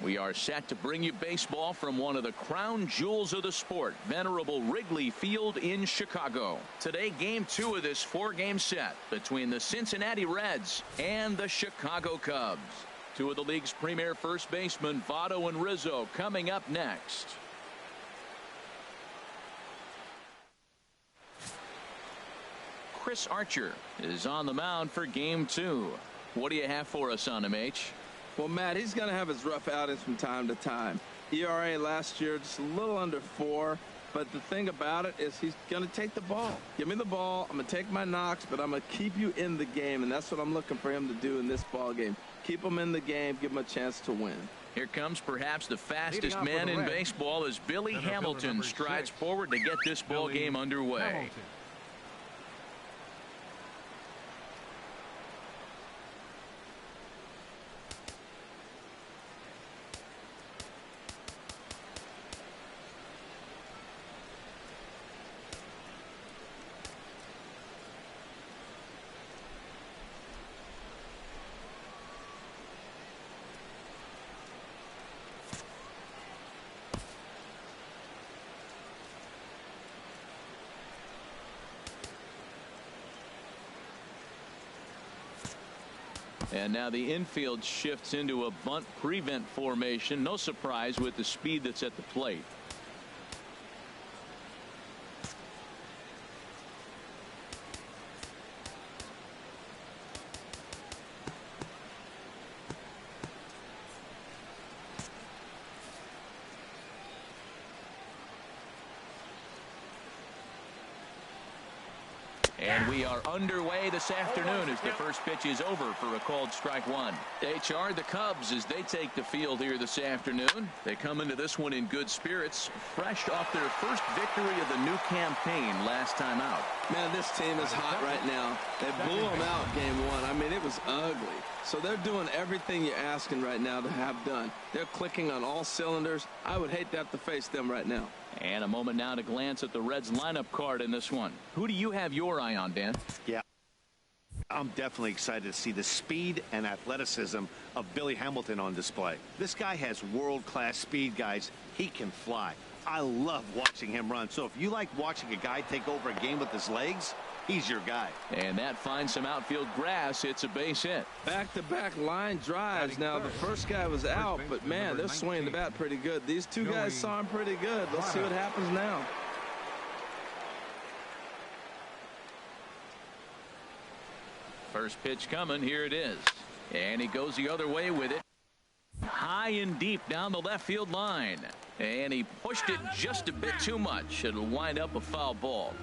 We are set to bring you baseball from one of the crown jewels of the sport, venerable Wrigley Field in Chicago. Today, game 2 of this 4-game set between the Cincinnati Reds and the Chicago Cubs. Two of the league's premier first basemen, Votto and Rizzo, coming up next. Chris Archer is on the mound for game 2. What do you have for us on him, H? Well, Matt, he's going to have his rough outings from time to time. ERA last year just a little under 4. But the thing about it is he's going to take the ball. Give me the ball. I'm going to take my knocks, but I'm going to keep you in the game. And that's what I'm looking for him to do in this ball game. Keep him in the game. Give him a chance to win. Here comes perhaps the fastest man in baseball as Billy Hamilton strides forward to get this ball game underway. And now the infield shifts into a bunt prevent formation. No surprise with the speed that's at the plate. And we are underway this afternoon as the first pitch is over for a called strike one. HR, the Cubs, as they take the field here this afternoon. They come into this one in good spirits, fresh off their first victory of the new campaign last time out. Man, this team is hot right now. They blew them out game 1. I mean, it was ugly. So they're doing everything you're asking right now to have done. They're clicking on all cylinders. I would hate to have to face them right now. And a moment now to glance at the Reds lineup card in this one. Who do you have your eye on, Dan? Yeah, I'm definitely excited to see the speed and athleticism of Billy Hamilton on display. This guy has world-class speed, guys. He can fly. I love watching him run. So if you like watching a guy take over a game with his legs, he's your guy. And that finds some outfield grass. It's a base hit. Back-to-back line drives. Now, the first guy was out, but, man, they're swinging the bat pretty good. These two guys saw him pretty good. Let's see what happens now. First pitch coming. Here it is. And he goes the other way with it. High and deep down the left field line. And he pushed it just a bit too much. It'll wind up a foul ball.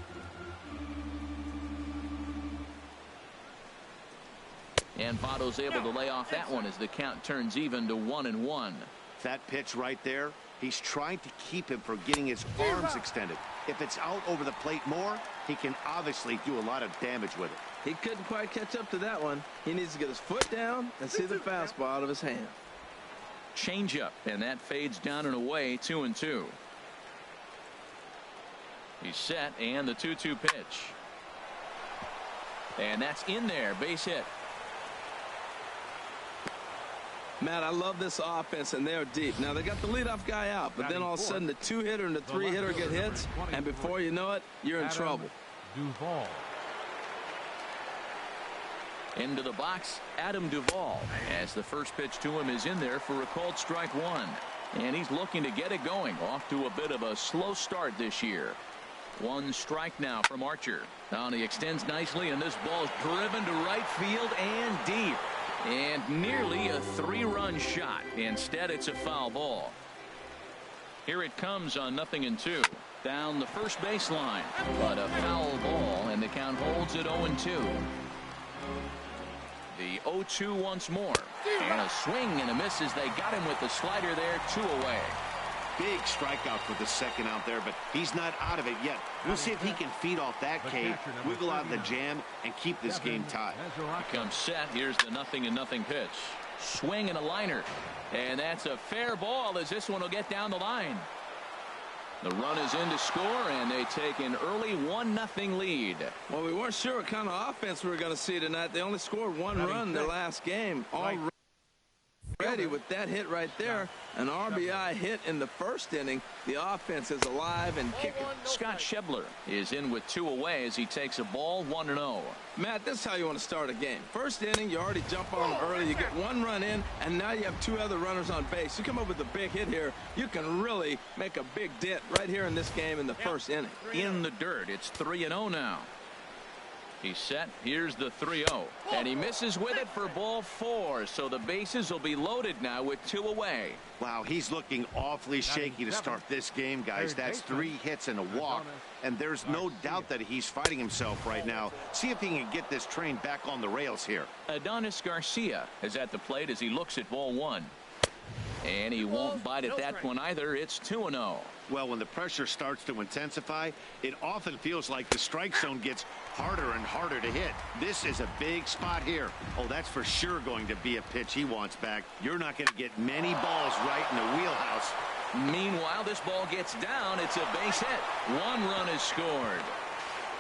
And Votto's able to lay off that one as the count turns even to 1-1. That pitch right there, he's trying to keep him from getting his arms extended. If it's out over the plate more, he can obviously do a lot of damage with it. He couldn't quite catch up to that one. He needs to get his foot down and see the fastball out of his hand. Changeup, and that fades down and away. 2-2. He's set, and the 2-2 pitch. And that's in there. Base hit. Matt, I love this offense, and they're deep. Now, they got the leadoff guy out, but then all of a sudden the 2-hitter and the 3-hitter get hits, and before you know it, you're in trouble. Duvall. Into the box, Adam Duvall, as the first pitch to him is in there for a called strike one. And he's looking to get it going. Off to a bit of a slow start this year. One strike now from Archer. Now he extends nicely, and this ball is driven to right field and deep. And nearly a 3-run shot. Instead, it's a foul ball. Here it comes on 0-2. Down the first baseline. But a foul ball, and the count holds at 0-2. The 0-2 once more. And a swing and a miss as they got him with the slider there. 2 away. Big strikeout for the second out there, but he's not out of it yet. We'll see if he can feed off that K, wiggle out the jam, and keep this game tied. He comes set. Here's the 0-0 pitch. Swing and a liner. And that's a fair ball as this one will get down the line. The run is in to score, and they take an early 1-0 lead. Well, we weren't sure what kind of offense we were going to see tonight. They only scored 1 run in their last game. Ready with that hit right there. An RBI hit in the first inning. The offense is alive and kicking. Scott Schebler is in with 2 away as he takes a ball 1-0. Matt, this is how you want to start a game. First inning, you already jump on them early. You get 1 run in, and now you have 2 other runners on base. You come up with a big hit here. You can really make a big dent right here in this game in the first inning. In the dirt, it's 3-0 now. He's set. Here's the 3-0. And he misses with it for ball 4. So the bases will be loaded now with 2 away. Wow, he's looking awfully shaky to start this game, guys. That's 3 hits and a walk. And there's no doubt that he's fighting himself right now. See if he can get this train back on the rails here. Adonis Garcia is at the plate as he looks at ball 1. And he won't bite at that one either. It's 2-0. Well, when the pressure starts to intensify, it often feels like the strike zone gets harder and harder to hit. This is a big spot here. Oh, that's for sure going to be a pitch he wants back. You're not going to get many balls right in the wheelhouse. Meanwhile, this ball gets down. It's a base hit. 1 run is scored.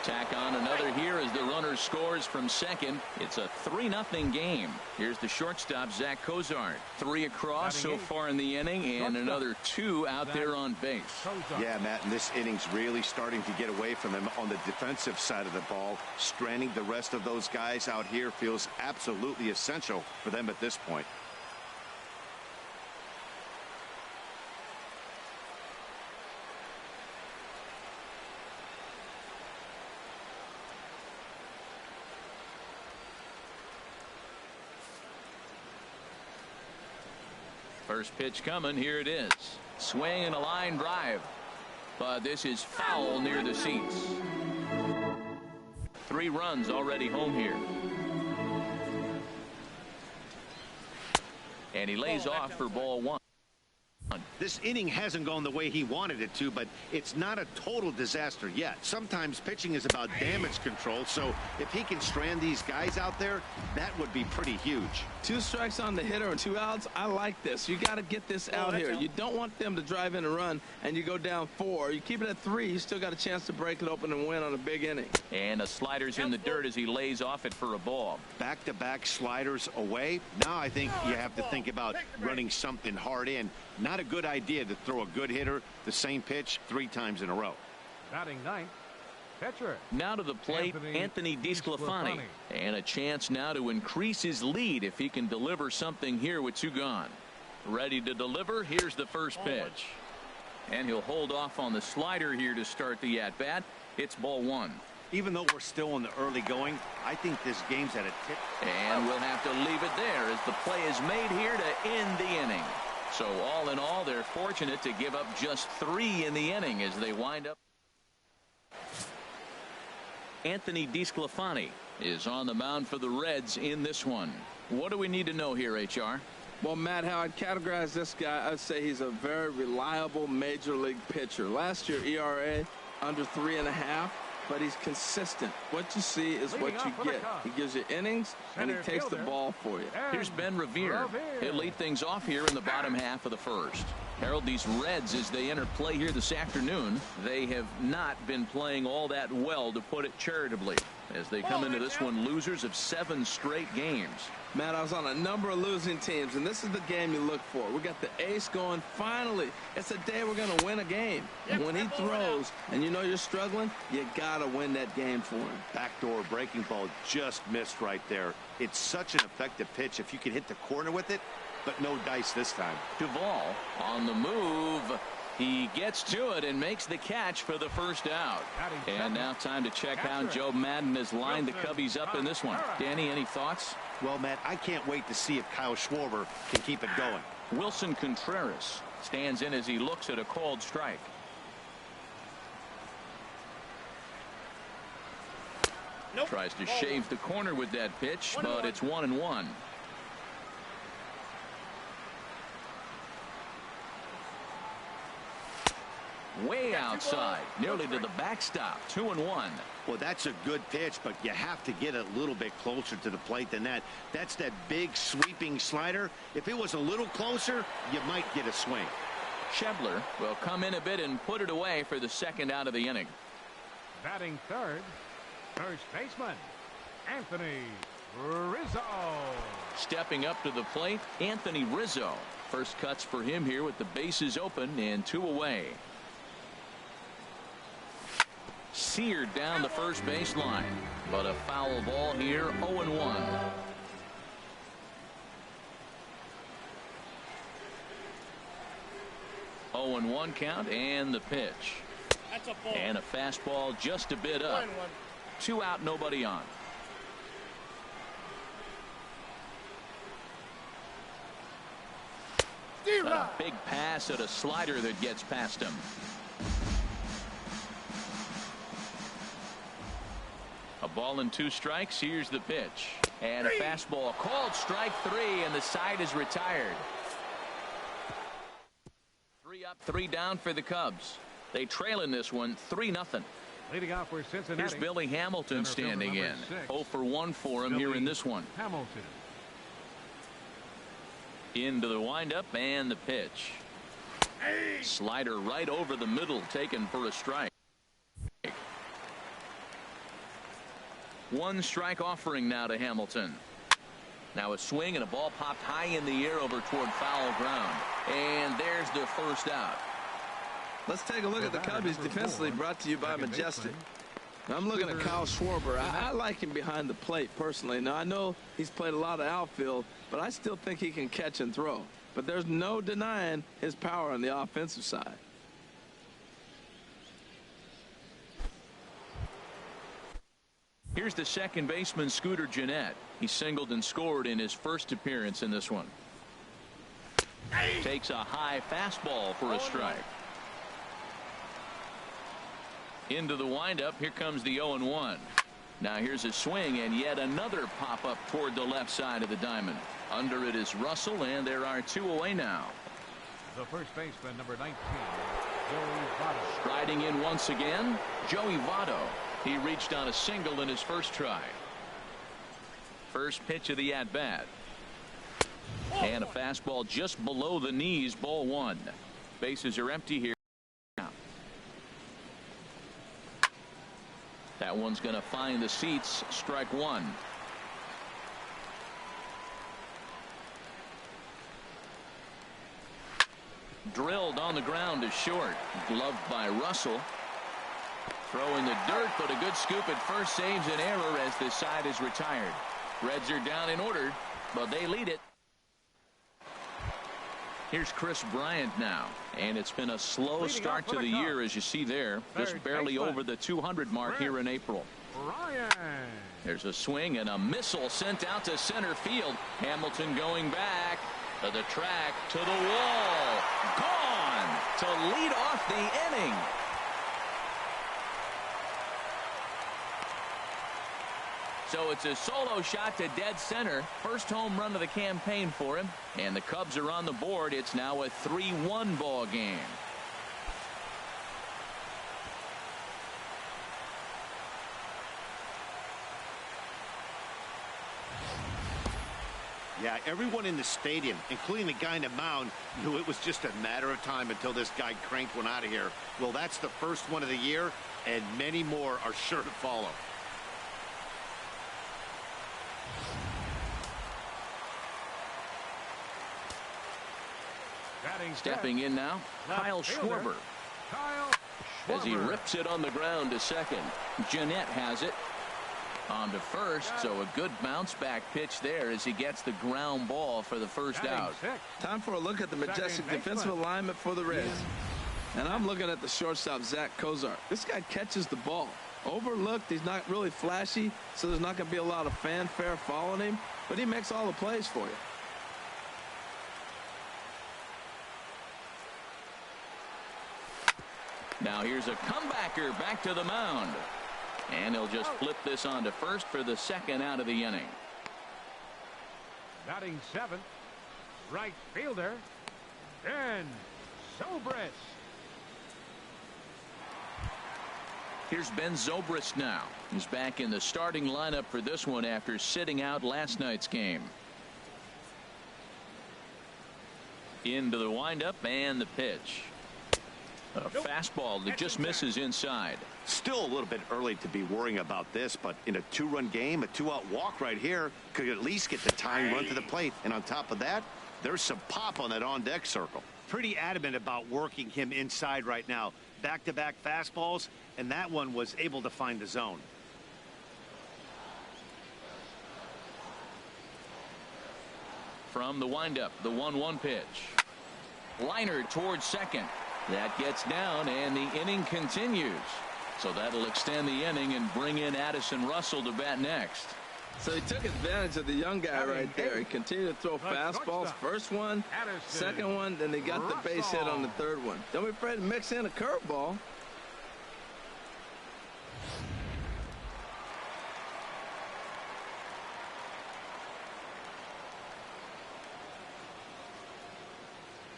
Tack on another here as the runner scores from second. It's a 3-0 game. Here's the shortstop, Zach Cozart. 3 across so far in the inning, and another 2 out there on base. Yeah, Matt, and this inning's really starting to get away from him on the defensive side of the ball. Stranding the rest of those guys out here feels absolutely essential for them at this point. First pitch coming. Here it is. Swing and a line drive. But this is foul near the seats. 3 runs already home here. And he lays off for ball 1. This inning hasn't gone the way he wanted it to, but it's not a total disaster yet. Sometimes pitching is about damage control, so if he can strand these guys out there, that would be pretty huge. 2 strikes on the hitter and 2 outs. I like this. You got to get this out here. You don't want them to drive in a run and you go down 4. You keep it at 3. You still got a chance to break it open and win on a big inning. And the slider's in the dirt as he lays off it for a ball. Back-to-back sliders away. Now I think you have to think about running something hard in. Not a good idea to throw a good hitter the same pitch 3 times in a row. Batting 9th, pitcher. Now to the plate, Anthony DeSclafani. And a chance now to increase his lead if he can deliver something here with 2 gone. Ready to deliver. Here's the first pitch. And he'll hold off on the slider here to start the at-bat. It's ball 1. Even though we're still in the early going, I think this game's at a tip. And we'll have to leave it there as the play is made here to end the inning. So all in all, they're fortunate to give up just 3 in the inning as they wind up. Anthony DeSclafani is on the mound for the Reds in this one. What do we need to know here, HR? Well, Matt, how I'd categorize this guy, I'd say he's a very reliable major league pitcher. Last year, ERA under 3.5. But he's consistent. What you see is what you get. He gives you innings, and he takes the ball for you. Here's Ben Revere. He'll lead things off here in the bottom half of the first. Harold, these Reds, as they enter play here this afternoon, they have not been playing all that well, to put it charitably, as they come into this one losers of 7 straight games. Matt, I was on a number of losing teams, and this is the game you look for. We got the ace going. Finally, it's a day we're going to win a game. And when he throws and you know you're struggling, you got to win that game for him. Backdoor breaking ball just missed right there. It's such an effective pitch if you can hit the corner with it, but no dice this time. Duvall on the move. He gets to it and makes the catch for the first out. And now time to check how Joe Madden has lined the Cubbies up in this one. Danny, any thoughts? Well, Matt, I can't wait to see if Kyle Schwarber can keep it going. Wilson Contreras stands in as he looks at a called strike. Tries to shave the corner with that pitch, but it's 1-1. Way outside, nearly to the backstop. 2-1. Well, that's a good pitch, but you have to get a little bit closer to the plate than that. That's that big sweeping slider. If it was a little closer, you might get a swing. Schebler will come in a bit and put it away for the second out of the inning. Batting 3rd, first baseman, Anthony Rizzo. Stepping up to the plate, Anthony Rizzo. First cuts for him here with the bases open and 2 away. Seared down the first baseline, but a foul ball here, 0-1. Oh, and 1 count, and the pitch. That's a ball. And a fastball just a bit up. 2 out, nobody on. A big pass at a slider that gets past him. A ball and 2 strikes. Here's the pitch. And a fastball called strike 3, and the side is retired. 3 up, 3 down for the Cubs. They trail in this one 3-0. Leading off for Cincinnati. Here's Billy Hamilton standing in. 0 for 1 for him here in this one. Hamilton. Into the windup and the pitch. Slider right over the middle, taken for a strike. 1 strike offering now to Hamilton. Now a swing and a ball popped high in the air over toward foul ground. And there's the first out. Let's take a look at the Cubbies defensively, brought to you by Majestic. I'm looking at Kyle Schwarber. I like him behind the plate personally. Now I know he's played a lot of outfield, but I still think he can catch and throw. But there's no denying his power on the offensive side. Here's the second baseman, Scooter Gennett. He singled and scored in his first appearance in this one. Takes a high fastball for a strike. Into the windup. Here comes the 0-1. Now here's a swing and yet another pop up toward the left side of the diamond. Under it is Russell, and there are 2 away now. The first baseman, number 19, Joey Votto. Striding in once again, Joey Votto. He reached on a single in his first try. First pitch of the at-bat. And a fastball just below the knees, ball 1. Bases are empty here. That one's going to find the seats, strike 1. Drilled on the ground to short. Gloved by Russell. Throwing the dirt, but a good scoop at first saves an error as the side is retired. Reds are down in order, but they lead it. Here's Chris Bryant now, and it's been a slow start to the year, as you see there. Just barely over the 200 mark here in April. Bryant. There's a swing and a missile sent out to center field. Hamilton going back to the track, to the wall. Gone to lead off the inning. So it's a solo shot to dead center. First home run of the campaign for him. And the Cubs are on the board. It's now a 3-1 ball game. Yeah, everyone in the stadium, including the guy in the mound, knew it was just a matter of time until this guy cranked one out of here. Well, that's the first one of the year, and many more are sure to follow. Stepping in now, Kyle Schwarber. As he rips it on the ground to second. Gennett has it on to first, so a good bounce back pitch there as he gets the ground ball for the first out. Time for a look at the Majestic defensive alignment for the Reds. And I'm looking at the shortstop, Zach Cozart. This guy catches the ball. Overlooked, he's not really flashy, so there's not going to be a lot of fanfare following him, but he makes all the plays for you. Now here's a comebacker back to the mound. And he'll just flip this on to first for the second out of the inning. Batting 7th, right fielder, Ben Zobrist. Here's Ben Zobrist now. He's back in the starting lineup for this one after sitting out last night's game. Into the windup and the pitch. A fastball that just misses inside. Still a little bit early to be worrying about this, but in a two-run game, a two-out walk right here could at least get the tying run to the plate. And on top of that, there's some pop on that on-deck circle. Pretty adamant about working him inside right now. Back-to-back fastballs, and that one was able to find the zone. From the windup, the 1-1 pitch. Liner towards second. That gets down, and the inning continues. So that'll extend the inning and bring in Addison Russell to bat next. So he took advantage of the young guy right there. He continued to throw fastballs. First one, second one, then they got the base hit on the third one. Don't be afraid to mix in a curveball.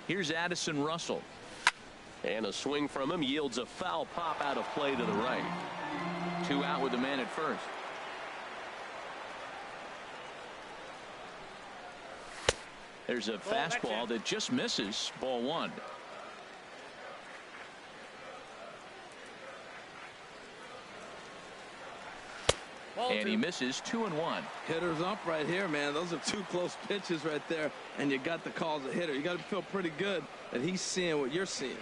Here's Addison Russell. And a swing from him yields a foul pop out of play to the right. 2 out with the man at first. There's a fastball that just misses. Ball 1. And he misses 2-1. Hitter's up right here, man. Those are 2 close pitches right there, and you got the call as a hitter. You got to feel pretty good that he's seeing what you're seeing.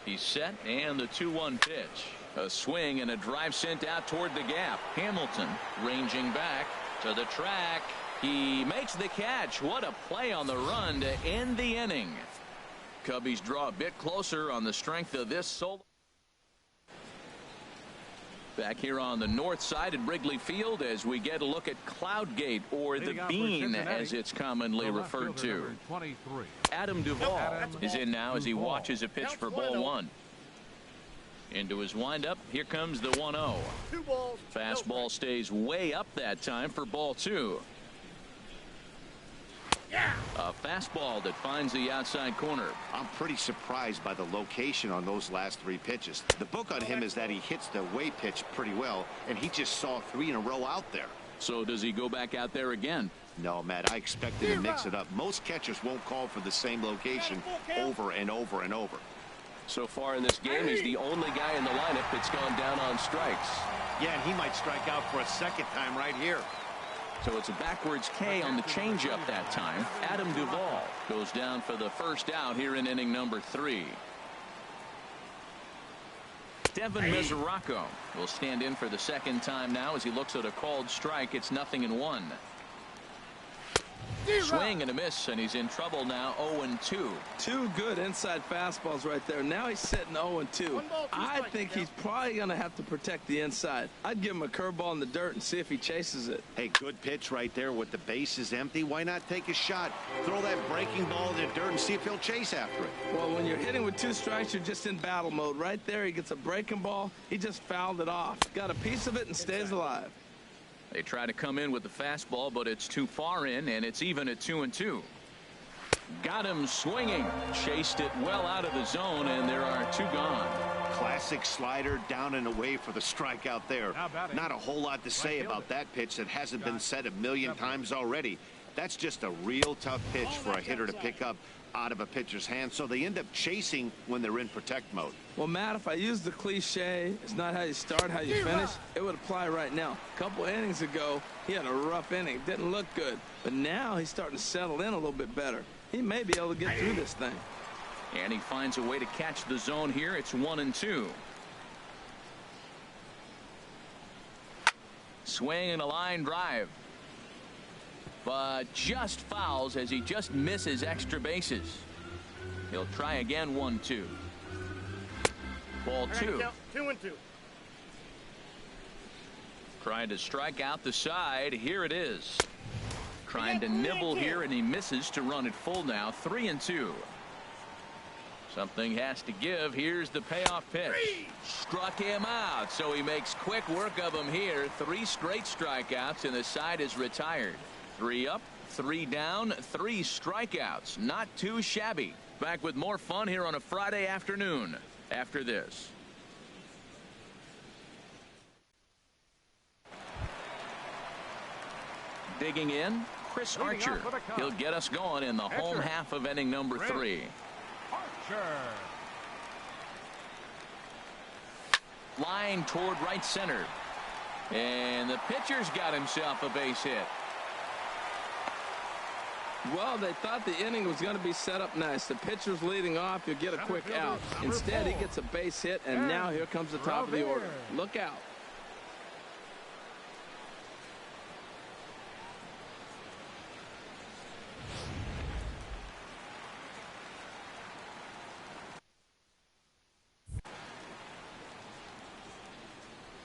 He's set, and the 2-1 pitch. A swing and a drive sent out toward the gap. Hamilton ranging back to the track. He makes the catch. What a play on the run to end the inning. Cubbies draw a bit closer on the strength of this solo. Back here on the north side at Wrigley Field as we get a look at Cloudgate, or the Bean as it's commonly referred to. Adam Duvall is in now as he watches a pitch for ball 1. Into his windup. Here comes the 1-0. Fastball stays way up that time for ball 2. A fastball that finds the outside corner. I'm pretty surprised by the location on those last 3 pitches. The book on him is that he hits the away pitch pretty well, and he just saw 3 in a row out there. So does he go back out there again? No, Matt, I expected to mix it up. Most catchers won't call for the same location over and over and over. So far in this game, he's the only guy in the lineup that's gone down on strikes. Yeah, and he might strike out for a second time right here. So it's a backwards K on the changeup that time. Adam Duvall goes down for the first out here in inning number 3. Devin Mesoraco will stand in for the second time now as he looks at a called strike. It's 0-1. Swing and a miss, and he's in trouble now. 0-2. 2 good inside fastballs right there. Now he's sitting 0-2. I think he's probably going to have to protect the inside. I'd give him a curveball in the dirt and see if he chases it. Hey, good pitch right there with the bases empty. Why not take a shot? Throw that breaking ball in the dirt and see if he'll chase after it. Well, when you're hitting with 2 strikes, you're just in battle mode. Right there, he gets a breaking ball. He just fouled it off. Got a piece of it and stays alive. They try to come in with the fastball, but it's too far in, and it's even at 2-2. Got him swinging. Chased it well out of the zone, and there are 2 gone. Classic slider down and away for the strikeout there. Not a whole lot to say about that pitch that hasn't been said a million times already. That's just a real tough pitch for a hitter to pick up out of a pitcher's hand, so they end up chasing when they're in protect mode. Well, Matt, if I use the cliche, it's not how you start, how you finish, it would apply right now. A couple innings ago, he had a rough inning. Didn't look good. But now he's starting to settle in a little bit better. He may be able to get through this thing. And he finds a way to catch the zone here. It's 1-2. Swing and a line drive. But just fouls as he just misses extra bases. He'll try again. 1-2. Ball 2. 2-2. Trying to strike out the side. Here it is. Trying to nibble here, and he misses to run it full now. 3-2. Something has to give. Here's the payoff pitch. Struck him out, so he makes quick work of him here. 3 straight strikeouts, and the side is retired. 3 up, 3 down, 3 strikeouts. Not too shabby. Back with more fun here on a Friday afternoon after this. Digging in, Chris Archer. He'll get us going in the home half of inning number 3. Archer. Line toward right center. And the pitcher's got himself a base hit. Well, they thought the inning was going to be set up nice. The pitcher's leading off. You'll get a quick out. Instead, he gets a base hit, and now here comes the top of the order. Look out.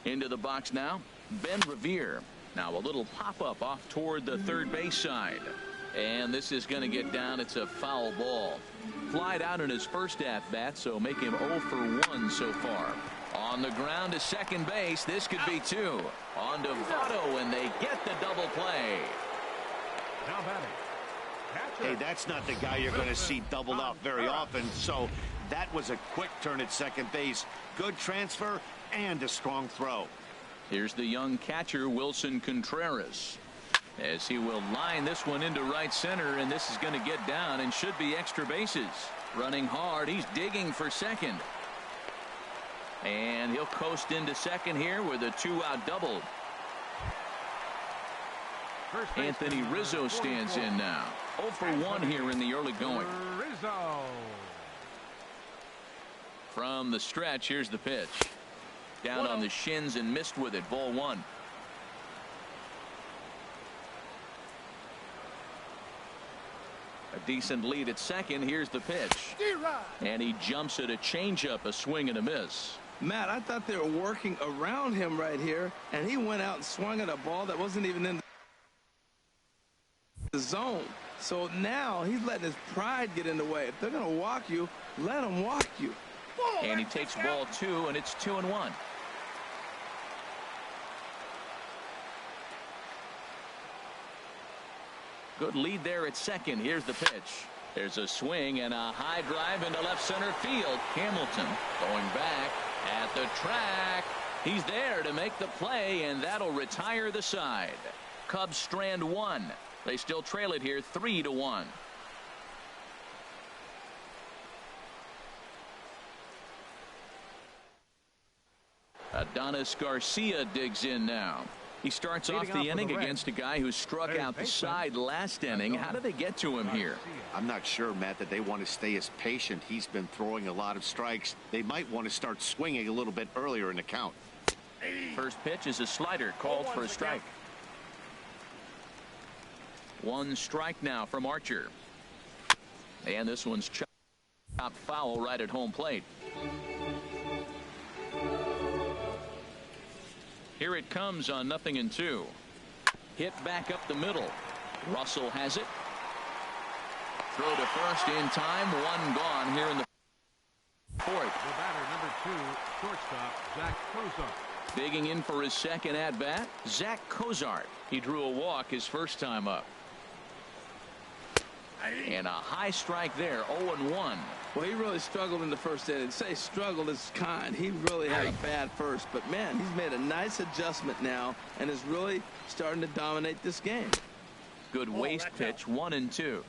Into the box now, Ben Revere. Now a little pop-up off toward the third base side. And this is going to get down. It's a foul ball. Flied out in his first at-bat, so make him 0 for 1 so far. On the ground to second base. This could be 2. On to Votto, and they get the double play. Now batting. Hey, that's not the guy you're going to see doubled up very often. So that was a quick turn at second base. Good transfer and a strong throw. Here's the young catcher, Wilson Contreras, as he will line this one into right center, and this is going to get down and should be extra bases. Running hard. He's digging for second. And he'll coast into second here with a 2-out double. Anthony Rizzo stands in now. 0 for 1 here in the early going. Rizzo. From the stretch, here's the pitch. Down on the shins and missed with it. Ball 1. A decent lead at second. Here's the pitch. And he jumps at a changeup, a swing and a miss. Matt, I thought they were working around him right here, and he went out and swung at a ball that wasn't even in the zone. So now he's letting his pride get in the way. If they're going to walk you, let them walk you. And he takes ball 2, and it's 2-1. Good lead there at second. Here's the pitch. There's a swing and a high drive into left center field. Hamilton going back at the track. He's there to make the play, and that'll retire the side. Cubs strand 1. They still trail it here 3-1. Adonis Garcia digs in now. He starts off the inning against a guy who struck out the side last inning. How do they get to him here? I'm not sure, Matt, that they want to stay as patient. He's been throwing a lot of strikes. They might want to start swinging a little bit earlier in the count. First pitch is a slider called for a strike. 1 strike now from Archer. And this one's chopped foul right at home plate. Here it comes on 0-2. Hit back up the middle. Russell has it. Throw to first in time. 1 gone here in the 4th. The batter, number 2, shortstop, Zach Cozart. Digging in for his second at-bat, Zach Cozart. He drew a walk his first time up. And a high strike there, 0-1. Well, he really struggled in the first inning. Say struggled is kind. He really had a bad first. But, man, he's made a nice adjustment now and is really starting to dominate this game. Good waist pitch, 1-2.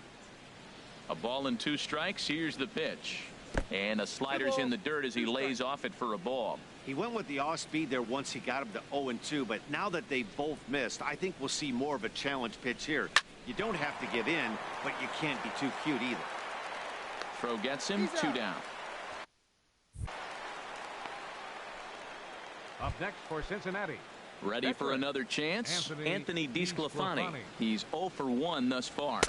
A ball and 2 strikes. Here's the pitch. And a slider's in the dirt as he lays off it for a ball. He went with the off speed there once he got him to 0-2. But now that they both missed, I think we'll see more of a challenge pitch here. You don't have to give in, but you can't be too cute either. Throw gets him, 2 down. Up next for Cincinnati. Ready for another chance? Anthony DeSclafani. He's 0 for 1 thus far.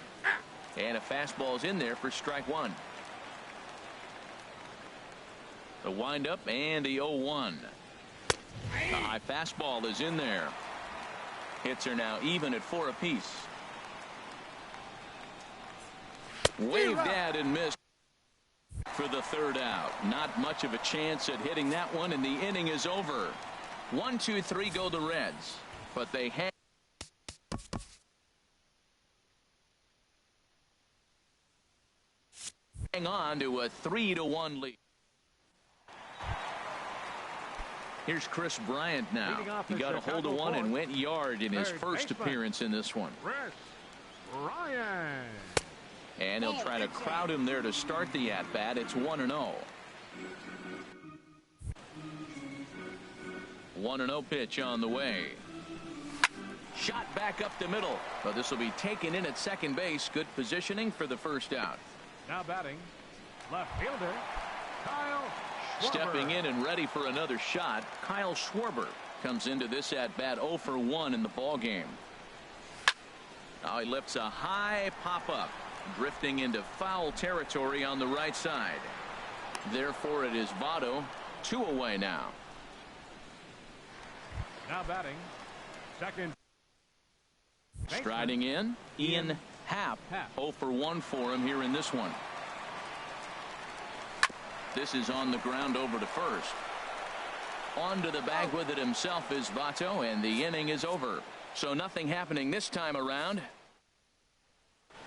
And a fastball's in there for strike 1. The windup and the 0-1. The high fastball is in there. Hits are now even at 4 apiece. Waved at and missed for the 3rd out. Not much of a chance at hitting that one, and the inning is over. 1, 2, 3 go the Reds, but they hang on to a 3-1 lead. Here's Chris Bryant now. He got a hold of one and went yard in his first appearance in this one. Chris Bryant. And he'll try to crowd him there to start the at-bat. It's 1-0. 1-0 pitch on the way. Shot back up the middle, but this will be taken in at second base. Good positioning for the first out. Now batting, left fielder, Kyle Schwarber. Stepping in and ready for another shot, Kyle Schwarber comes into this at bat 0 for 1 in the ball game. Now he lifts a high pop up, drifting into foul territory on the right side. Therefore, it is Votto, 2 away now. Now batting, second. Striding in, Ian Happ. 0 for 1 for him here in this one. This is on the ground over to first. On to the bag with it himself is Votto, and the inning is over. So nothing happening this time around.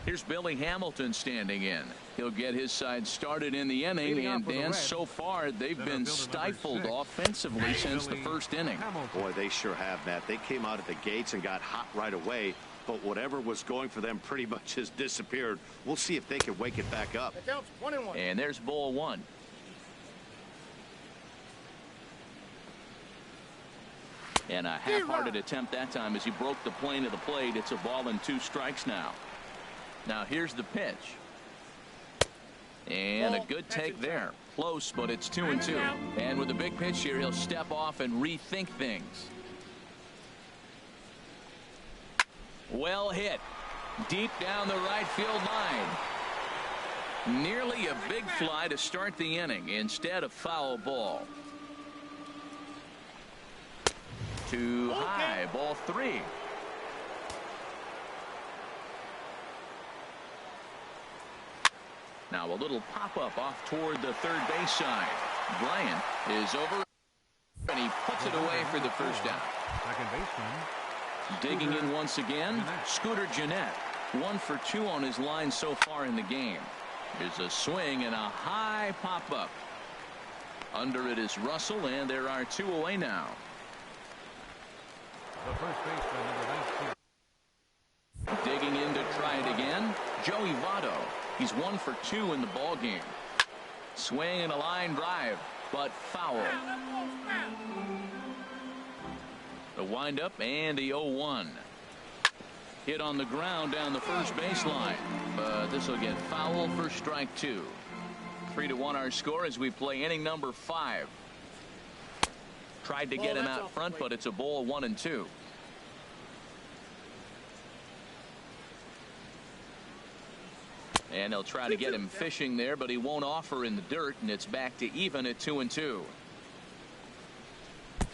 Here's Billy Hamilton standing in. He'll get his side started in the inning, and Dan, so far they've been stifled offensively since the first inning. Boy, they sure have, Matt. They came out of the gates and got hot right away, but whatever was going for them pretty much has disappeared. We'll see if they can wake it back up. And there's ball 1. And a half-hearted attempt that time as he broke the plane of the plate. It's a ball and 2 strikes now. Now here's the pitch. And a good take there. Close, but it's 2-2. And with a big pitch here, he'll step off and rethink things. Well hit. Deep down the right field line. Nearly a big fly to start the inning. Instead, a foul ball. Too high. Ball 3. Now a little pop-up off toward the third base side. Bryant is over, and he puts it away for the first out. Second baseman. Digging in once again, Scooter Gennett. 1 for 2 on his line so far in the game. There's a swing and a high pop-up. Under it is Russell, and there are 2 away now. The first baseman, number 19. Digging in to try it again, Joey Votto. He's 1 for 2 in the ball game. Swing and a line drive, but foul. The windup and the 0-1. Hit on the ground down the first baseline, but this will get foul for strike 2. 3-1 our score as we play inning number 5. Tried to get him out front, but it's a ball 1-2. And they'll try to get him fishing there, but he won't offer in the dirt, and it's back to even at 2-2.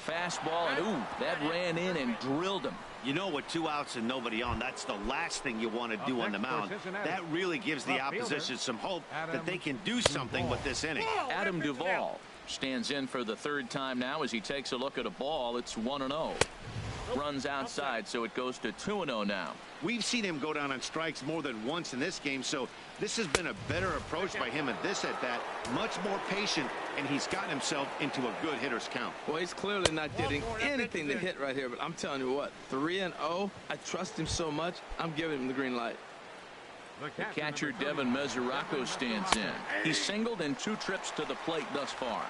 Fastball, and ooh, that ran in and drilled him. You know, with 2 outs and nobody on, that's the last thing you want to do on the mound. That really gives the opposition some hope that they can do something with this inning. Adam Duvall stands in for the 3rd time now as he takes a look at a ball. It's 1-0. Runs outside, so it goes to 2-0 now. We've seen him go down on strikes more than once in this game, so this has been a better approach by him at this at-bat. Much more patient, and he's gotten himself into a good hitter's count. Well, he's clearly not getting anything to hit right here, but I'm telling you what, 3-0, I trust him so much, I'm giving him the green light. The catcher, Devin Mesoraco, stands in. He's singled in 2 trips to the plate thus far.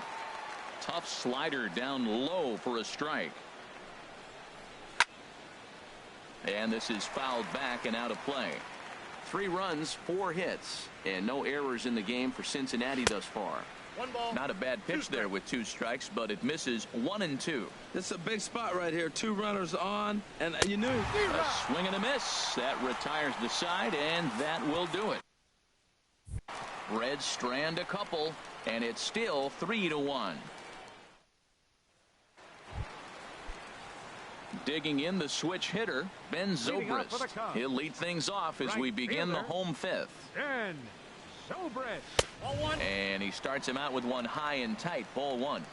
Tough slider down low for a strike. And this is fouled back and out of play. 3 runs, 4 hits, and no errors in the game for Cincinnati thus far. Not a bad pitch there with 2 strikes, but it misses 1-2. This is a big spot right here. 2 runners on, and you knew. A swing and a miss. That retires the side, and that will do it. Reds strand a couple, and it's still 3-1. Digging in the switch hitter, Ben Zobrist. He'll lead things off as we begin the home 5th. Ben Zobrist. And he starts him out with one high and tight, ball 1.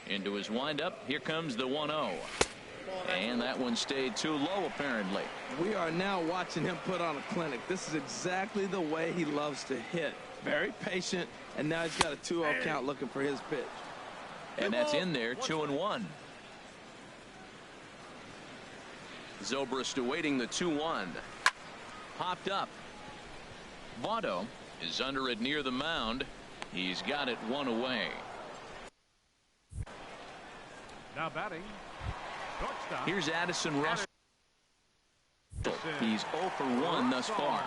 Into his windup, here comes the 1-0. And that one stayed too low, apparently. We are now watching him put on a clinic. This is exactly the way he loves to hit. Very patient, and now he's got a 2-0 count looking for his pitch. And that's in there, 2-1. Zobrist awaiting the 2-1. Popped up. Votto is under it near the mound. He's got it 1 away. Now batting. Shortstop. Here's Addison Russell. He's 0 for 1 thus far.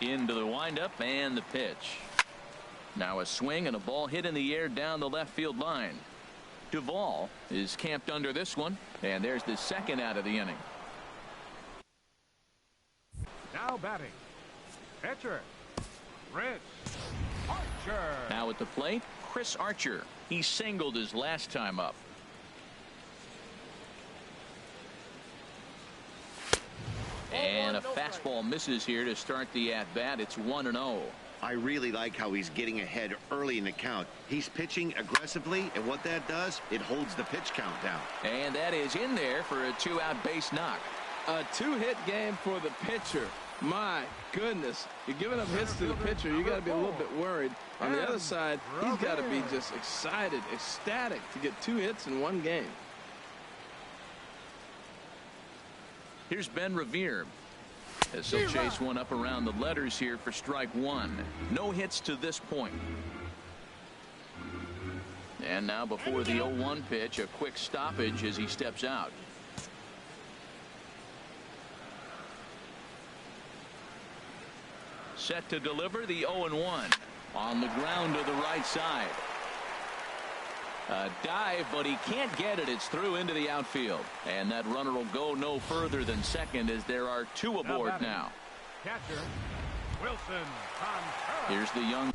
Into the windup and the pitch. Now a swing and a ball hit in the air down the left field line. Duvall is camped under this one, and there's the second out of the inning. Now batting. Pitcher. Chris Archer. Now at the plate, Chris Archer. He singled his last time up. And a fastball misses here to start the at-bat. It's 1-0. I really like how he's getting ahead early in the count. He's pitching aggressively, and what that does, it holds the pitch count down. And that is in there for a 2-out base knock. A 2-hit game for the pitcher. My goodness, you're giving up hits to the pitcher. You got to be a little bit worried. On the other side, he's got to be just excited, ecstatic to get 2 hits in one game. Here's Ben Revere as he'll chase one up around the letters here for strike 1. No hits to this point. And now before the 0-1 pitch, a quick stoppage as he steps out. Set to deliver the 0-1 on the ground to the right side. A dive, but he can't get it. It's through into the outfield. And that runner will go no further than second as there are 2 aboard now. Catcher Wilson Contreras. Here's the young.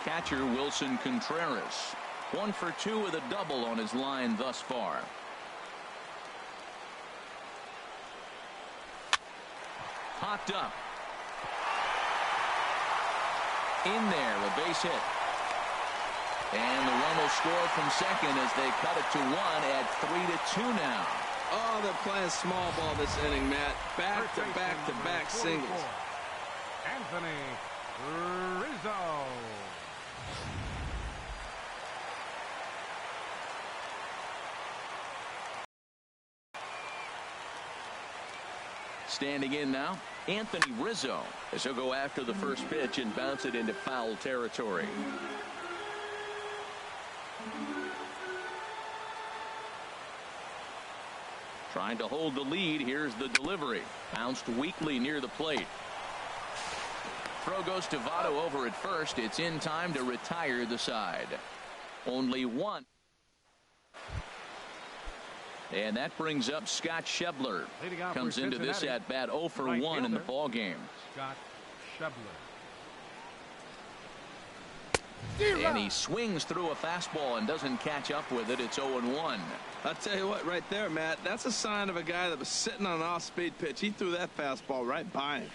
catcher Wilson Contreras. 1 for 2 with a double on his line thus far. Popped up. In there, a base hit. And the run will score from second as they cut it to 1 at 3-2 now. Oh, they're playing small ball this inning, Matt. Back-to-back-to-back singles. Anthony Rizzo. Standing in now, Anthony Rizzo, as he'll go after the first pitch and bounce it into foul territory. Trying to hold the lead. Here's the delivery. Bounced weakly near the plate. Throw goes to Votto over at first. It's in time to retire the side. Only one. And that brings up Scott Schebler. Comes into this at bat 0 for 1 in the ball game. Scott Schebler. And he swings through a fastball and doesn't catch up with it. It's 0-1. I'll tell you what, right there, Matt, that's a sign of a guy that was sitting on an off-speed pitch. He threw that fastball right by him.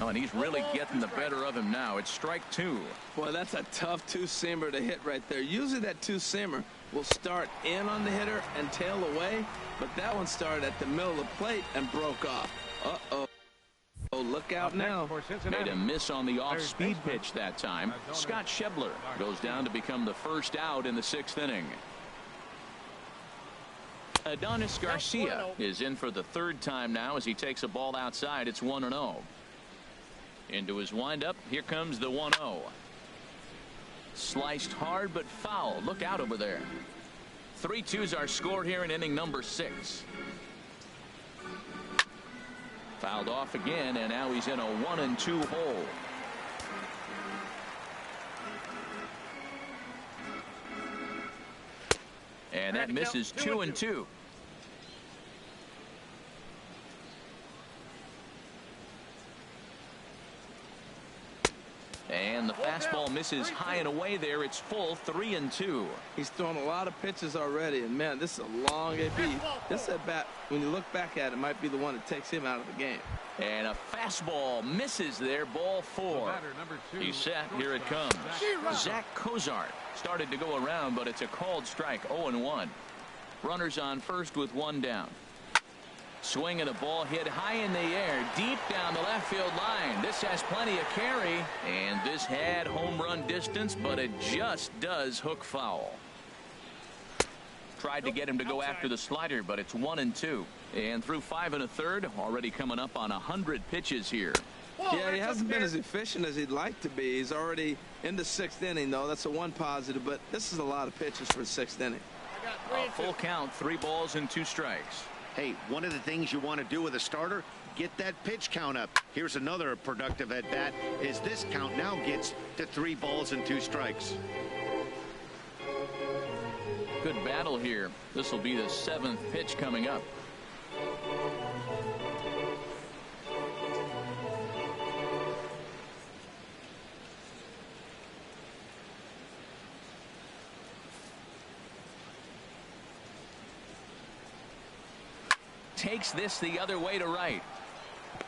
Oh, and he's really getting the better of him now. It's strike 2. Boy, that's a tough two-seamer to hit right there. Usually that two-seamer will start in on the hitter and tail away, but that one started at the middle of the plate and broke off. Uh-oh. Oh, look out now. Made a miss on the off-speed pitch that time. Scott Schebler goes down to become the first out in the 6th inning. Adonis Garcia is in for the 3rd time now as he takes a ball outside. It's 1-0. Into his windup. Here comes the 1-0. Sliced hard but foul. Look out over there. 3-2's our score here in inning number 6. Fouled off again, and now he's in a 1-2 hole. And that misses 2-2. And the fastball misses high and away there. It's full 3-2. He's thrown a lot of pitches already, and man, this is a long AB. This at bat, when you look back at it, might be the one that takes him out of the game. And a fastball misses there. Ball 4. He's set. Here it comes. Zach Cozart started to go around, but it's a called strike. 0-1. Runners on first with 1 down. Swing and a ball hit high in the air, deep down the left field line. This has plenty of carry, and this had home run distance, but it just does hook foul. Tried to get him to go after the slider, but it's 1-2. And through 5 1/3, already coming up on 100 pitches here. Yeah, he hasn't been as efficient as he'd like to be. He's already in the 6th inning, though. That's a one positive, but this is a lot of pitches for the 6th inning. A full count, 3 balls and 2 strikes. Hey, one of the things you want to do with a starter, get that pitch count up. Here's another productive at bat, is this count now gets to 3 balls and 2 strikes. Good battle here. This will be the 7th pitch coming up. Takes this the other way to right.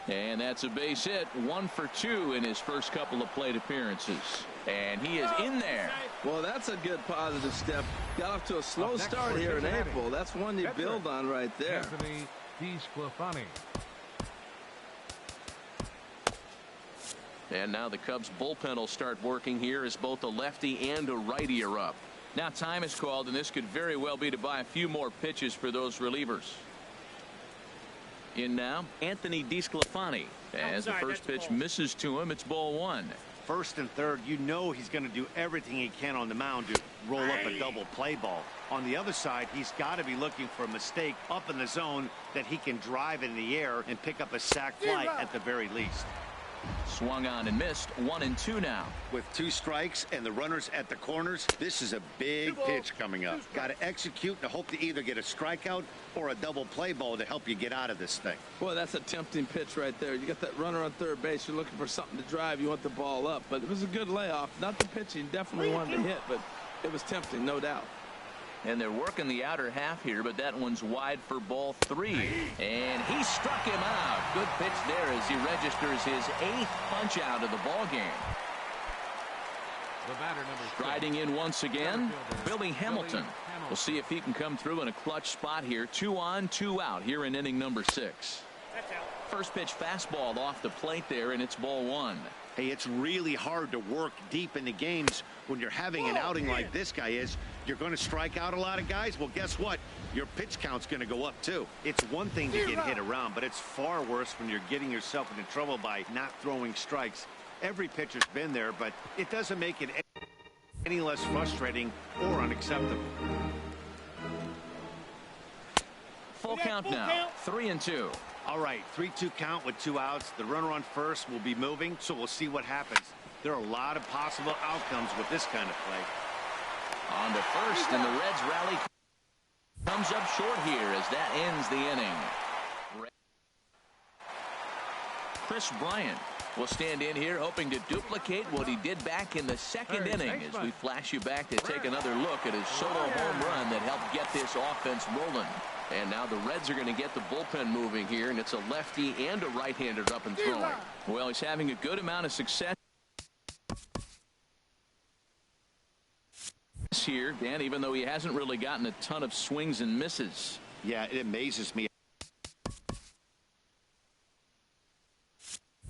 And that's a base hit. 1 for 2 in his first couple of plate appearances. And he is in there. Well, that's a good positive step. Got off to a slow start here in April. That's one you build on right there. Anthony DeSclafani. And now the Cubs bullpen will start working here as both a lefty and a righty are up. Now time is called, and this could very well be to buy a few more pitches for those relievers. In now, Anthony DeSclafani. As the first pitch misses to him, it's ball 1. 1st and 3rd, you know he's going to do everything he can on the mound to roll up a double play ball. On the other side, he's got to be looking for a mistake up in the zone that he can drive in the air and pick up a sac fly at the very least. Swung on and missed. 1-2 now. With 2 strikes and the runners at the corners, this is a big pitch coming up. Got to execute and hope to either get a strikeout or a double play ball to help you get out of this thing. Boy, that's a tempting pitch right there. You got that runner on third base. You're looking for something to drive. You want the ball up. But it was a good layoff. Not the pitching. Definitely wanted to hit, but it was tempting, no doubt. And they're working the outer half here, but that one's wide for ball 3. And he struck him out. Good pitch there as he registers his 8th punch out of the ball game. The batter, number 6. Striding in once again, Billy Hamilton. We'll see if he can come through in a clutch spot here. 2 on, 2 out here in inning number 6. First pitch fastball off the plate there, and it's ball 1. Hey, it's really hard to work deep into games when you're having an outing like this guy is. You're going to strike out a lot of guys. Well, guess what? Your pitch count's going to go up, too. It's one thing to get hit around, but it's far worse when you're getting yourself into trouble by not throwing strikes. Every pitcher's been there, but it doesn't make it any less frustrating or unacceptable. Full count now. 3-2. All right, 3-2 count with 2 outs. The runner on first will be moving, so we'll see what happens. There are a lot of possible outcomes with this kind of play. On to first, and the Reds rally comes up short here as that ends the inning. Chris Bryant will stand in here hoping to duplicate what he did back in the second inning as we flash you back to take another look at his solo home run that helped get this offense rolling. And now the Reds are going to get the bullpen moving here, and it's a lefty and a right-hander up and throwing. Well, he's having a good amount of success here, Dan, even though he hasn't really gotten a ton of swings and misses. Yeah, it amazes me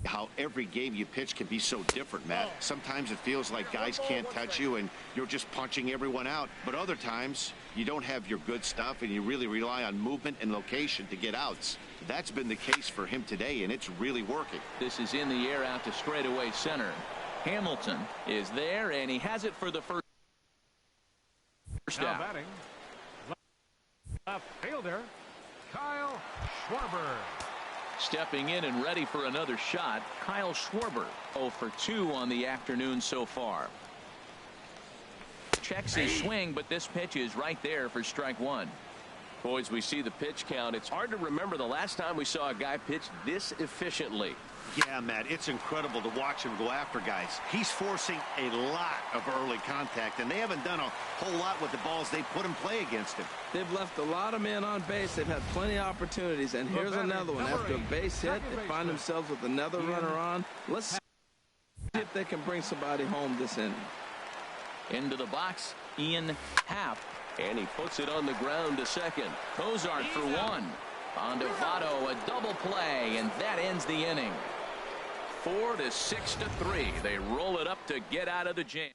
how every game you pitch can be so different, Matt. Sometimes it feels like guys can't touch you and you're just punching everyone out. But other times you don't have your good stuff and you really rely on movement and location to get outs. That's been the case for him today, and it's really working. This is in the air out to straightaway center. Hamilton is there, and he has it for the first Now out. batting, left fielder, Kyle Schwarber. Stepping in and ready for another shot, Kyle Schwarber. 0 for 2 on the afternoon so far. Checks his swing, but this pitch is right there for strike 1. Boys, we see the pitch count. It's hard to remember the last time we saw a guy pitch this efficiently. Yeah, Matt, it's incredible to watch him go after guys. He's forcing a lot of early contact, and they haven't done a whole lot with the balls they put in play against him. They've left a lot of men on base. They've had plenty of opportunities, and here's another one. After a base hit, they find themselves with another runner on. Let's see if they can bring somebody home this inning. Into the box, Ian Happ, and he puts it on the ground to second. Cozart for 1. On to Votto, a double play, and that ends the inning. 4 to 6 to 3. They roll it up to get out of the jam.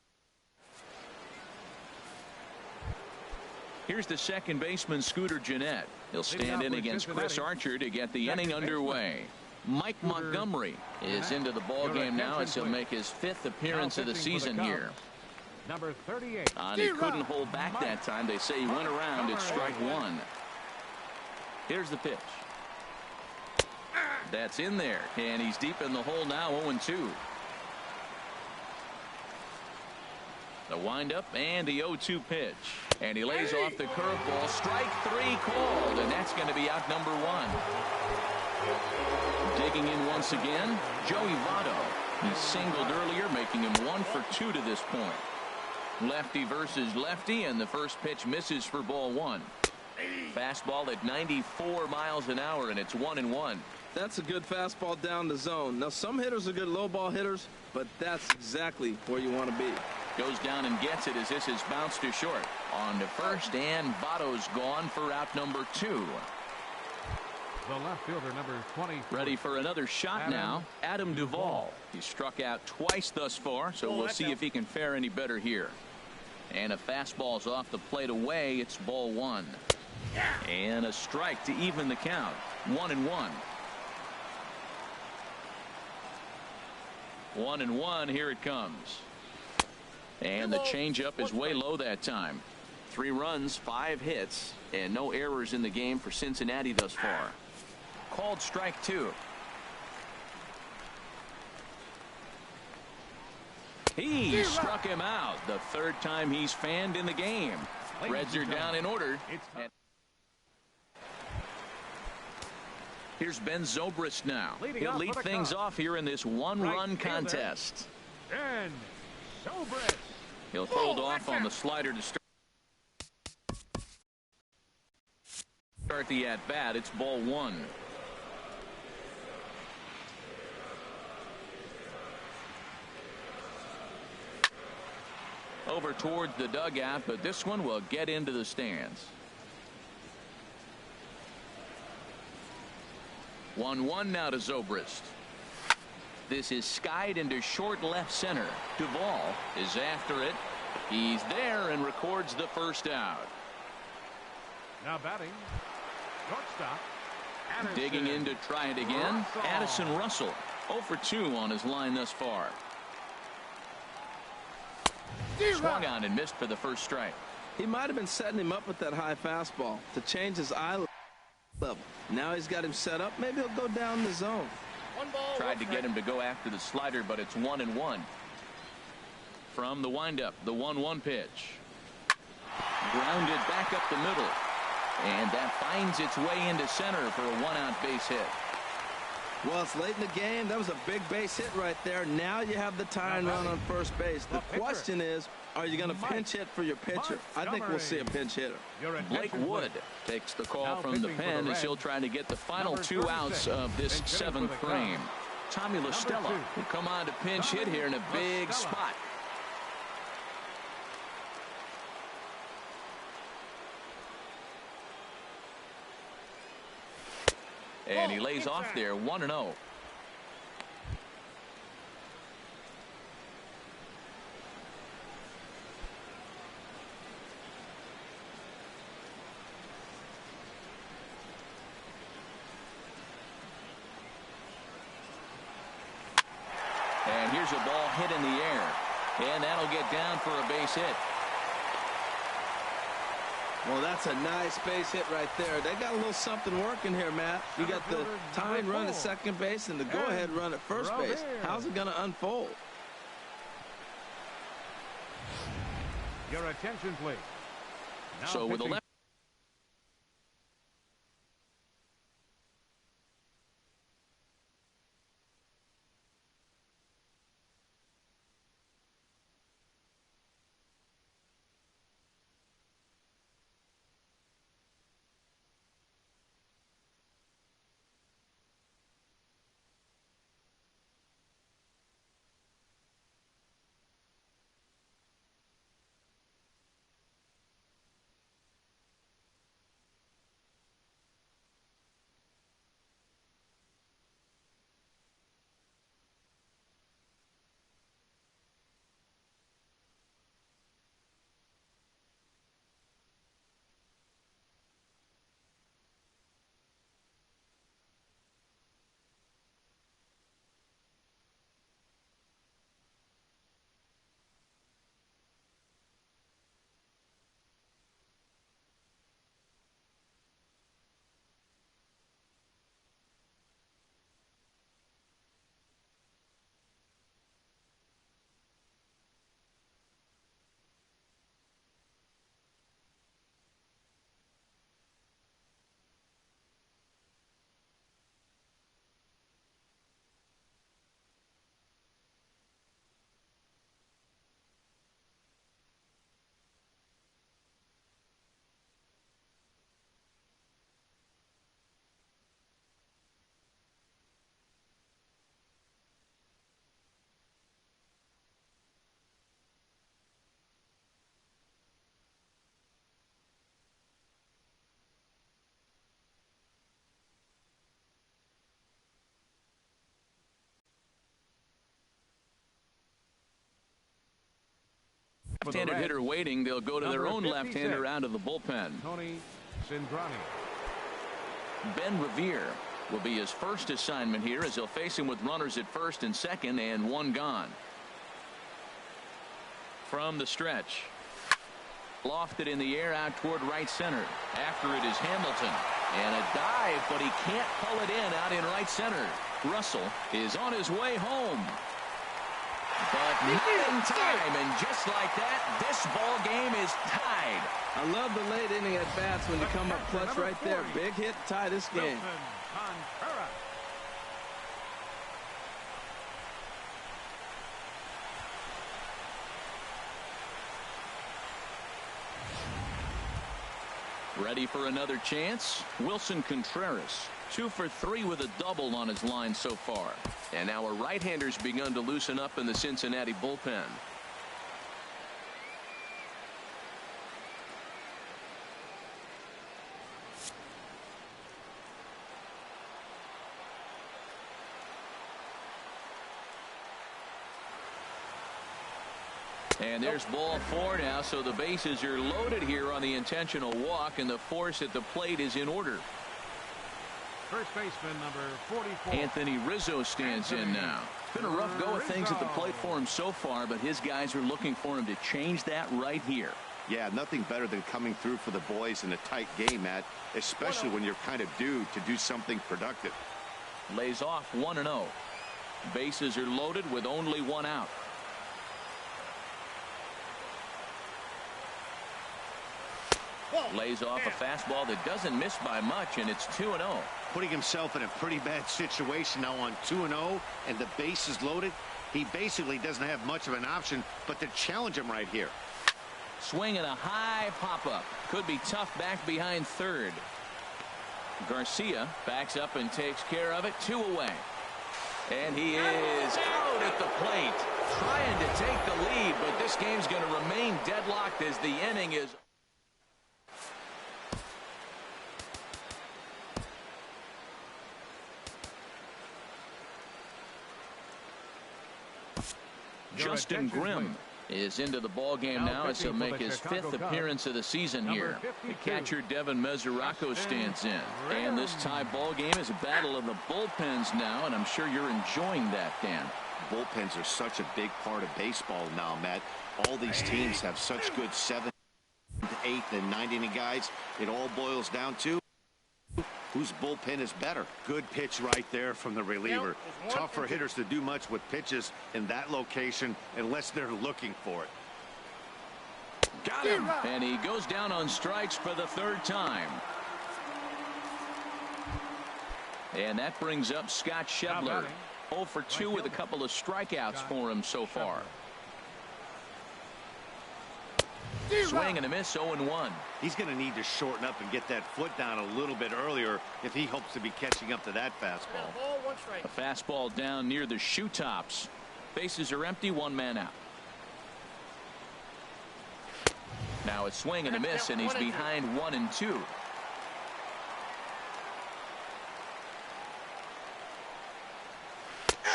Here's the second baseman, Scooter Gennett. He'll stand in against Chris Archer to get the inning underway. Mike Montgomery is into the ball game now as he'll make his 5th appearance of the season here. Number 38. And he couldn't hold back that time. They say he went around at strike 1. Here's the pitch. That's in there, and he's deep in the hole now. 0-2. The windup and the 0-2 pitch, and he lays off the curveball. Strike 3 called, and that's going to be out number 1. Digging in once again, Joey Votto. He singled earlier, making him 1 for 2 to this point. Lefty versus lefty, and the first pitch misses for ball 1. Fastball at 94 miles an hour, and it's 1-1. That's a good fastball down the zone. Now, some hitters are good low ball hitters, but that's exactly where you want to be. Goes down and gets it as this is bounced to short. On to first, and Votto's gone for out number 2. The left fielder, number 20. Ready for another shot now, Adam Duvall. He's struck out twice thus far, so we'll see if he can fare any better here. And a fastball's off the plate away. It's ball 1. And a strike to even the count. 1-1. 1-1. Here it comes. And the changeup is way low that time. 3 runs, 5 hits, and no errors in the game for Cincinnati thus far. Called strike 2. He struck him out. The third time he's fanned in the game. Reds are down in order. Here's Ben Zobrist now. He'll lead things off here in this one-run contest. Ben Zobrist. He'll hold off on the slider to start the at-bat. It's ball one. Over towards the dugout, but this one will get into the stands. 1-1 now to Zobrist. This is skied into short left center. Duvall is after it. He's there and records the first out. Now batting, shortstop. Addison. Digging in to try it again. Addison Russell 0 for 2 on his line thus far. Swung on and missed for the first strike. He might have been setting him up with that high fastball to change his eye level. Now he's got him set up. Maybe he'll go down the zone. Tried to get him to go after the slider, but it's 1-1. From the windup, the 1-1 pitch. Grounded back up the middle. And that finds its way into center for a one-out base hit. Well, it's late in the game. That was a big base hit right there. Now you have the tying run on first base. The question is, are you going to pinch hit for your pitcher? I think we'll see a pinch hitter. Blake Wood takes the call from the pen as he'll try to get the final 2 outs of this 7th frame. Tommy La Stella will come on to pinch hit here in a big spot. And he lays off there 1-0. And here's a ball hit in the air. And that'll get down for a base hit. Well, that's a nice base hit right there. They got a little something working here, Matt. You got the tying run at second base and the go-ahead run at first base. How's it going to unfold? Your attention, please. Now So with the left. Left-handed hitter waiting. They'll go to their own left-hander out of the bullpen. Tony Cindrani. Ben Revere will be his first assignment here as he'll face him with runners at first and second and one gone. From the stretch. Lofted in the air out toward right center. After it is Hamilton. And a dive, but he can't pull it in out in right center. Russell is on his way home. But not in time, and just like that, this ball game is tied. I love the late inning at bats when you come up clutch right there. Big hit, tie this game. Ready for another chance? Wilson Contreras, 2 for 3 with a double on his line so far. And now a right-hander's begun to loosen up in the Cincinnati bullpen. And there's ball 4 now, so the bases are loaded here on the intentional walk, and the force at the plate is in order. First baseman number 44. Anthony Rizzo stands in now. It's been a rough go of things at the plate for him so far, but his guys are looking for him to change that right here. Yeah, nothing better than coming through for the boys in a tight game, Matt, especially when you're kind of due to do something productive. Lays off 1-0. Bases are loaded with only 1 out. Lays off a fastball that doesn't miss by much, and it's 2-0. Putting himself in a pretty bad situation now on 2-0, and the base is loaded. He basically doesn't have much of an option but to challenge him right here. Swing and a high pop-up. Could be tough back behind third. Garcia backs up and takes care of it. 2 away. And he is out at the plate, trying to take the lead, but this game's going to remain deadlocked as the inning is. Justin Grimm is into the ball game now as he'll make his 5th appearance of the season here. The catcher Devin Mesoraco stands in, and this tie ball game is a battle of the bullpens now, and I'm sure you're enjoying that, Dan. Bullpens are such a big part of baseball now, Matt. All these teams have such good 7th, 8th, and 9th inning guys. It all boils down to whose bullpen is better. Good pitch right there from the reliever. Tough for hitters to do much with pitches in that location unless they're looking for it. Got him. And he goes down on strikes for the 3rd time. And that brings up Scott Schebler. 0 for 2 with a couple of strikeouts for him so far. Swing and a miss, 0-1. He's going to need to shorten up and get that foot down a little bit earlier if he hopes to be catching up to that fastball. A fastball down near the shoe tops. Bases are empty, 1 man out. Now a swing and a miss, and he's behind 1-2.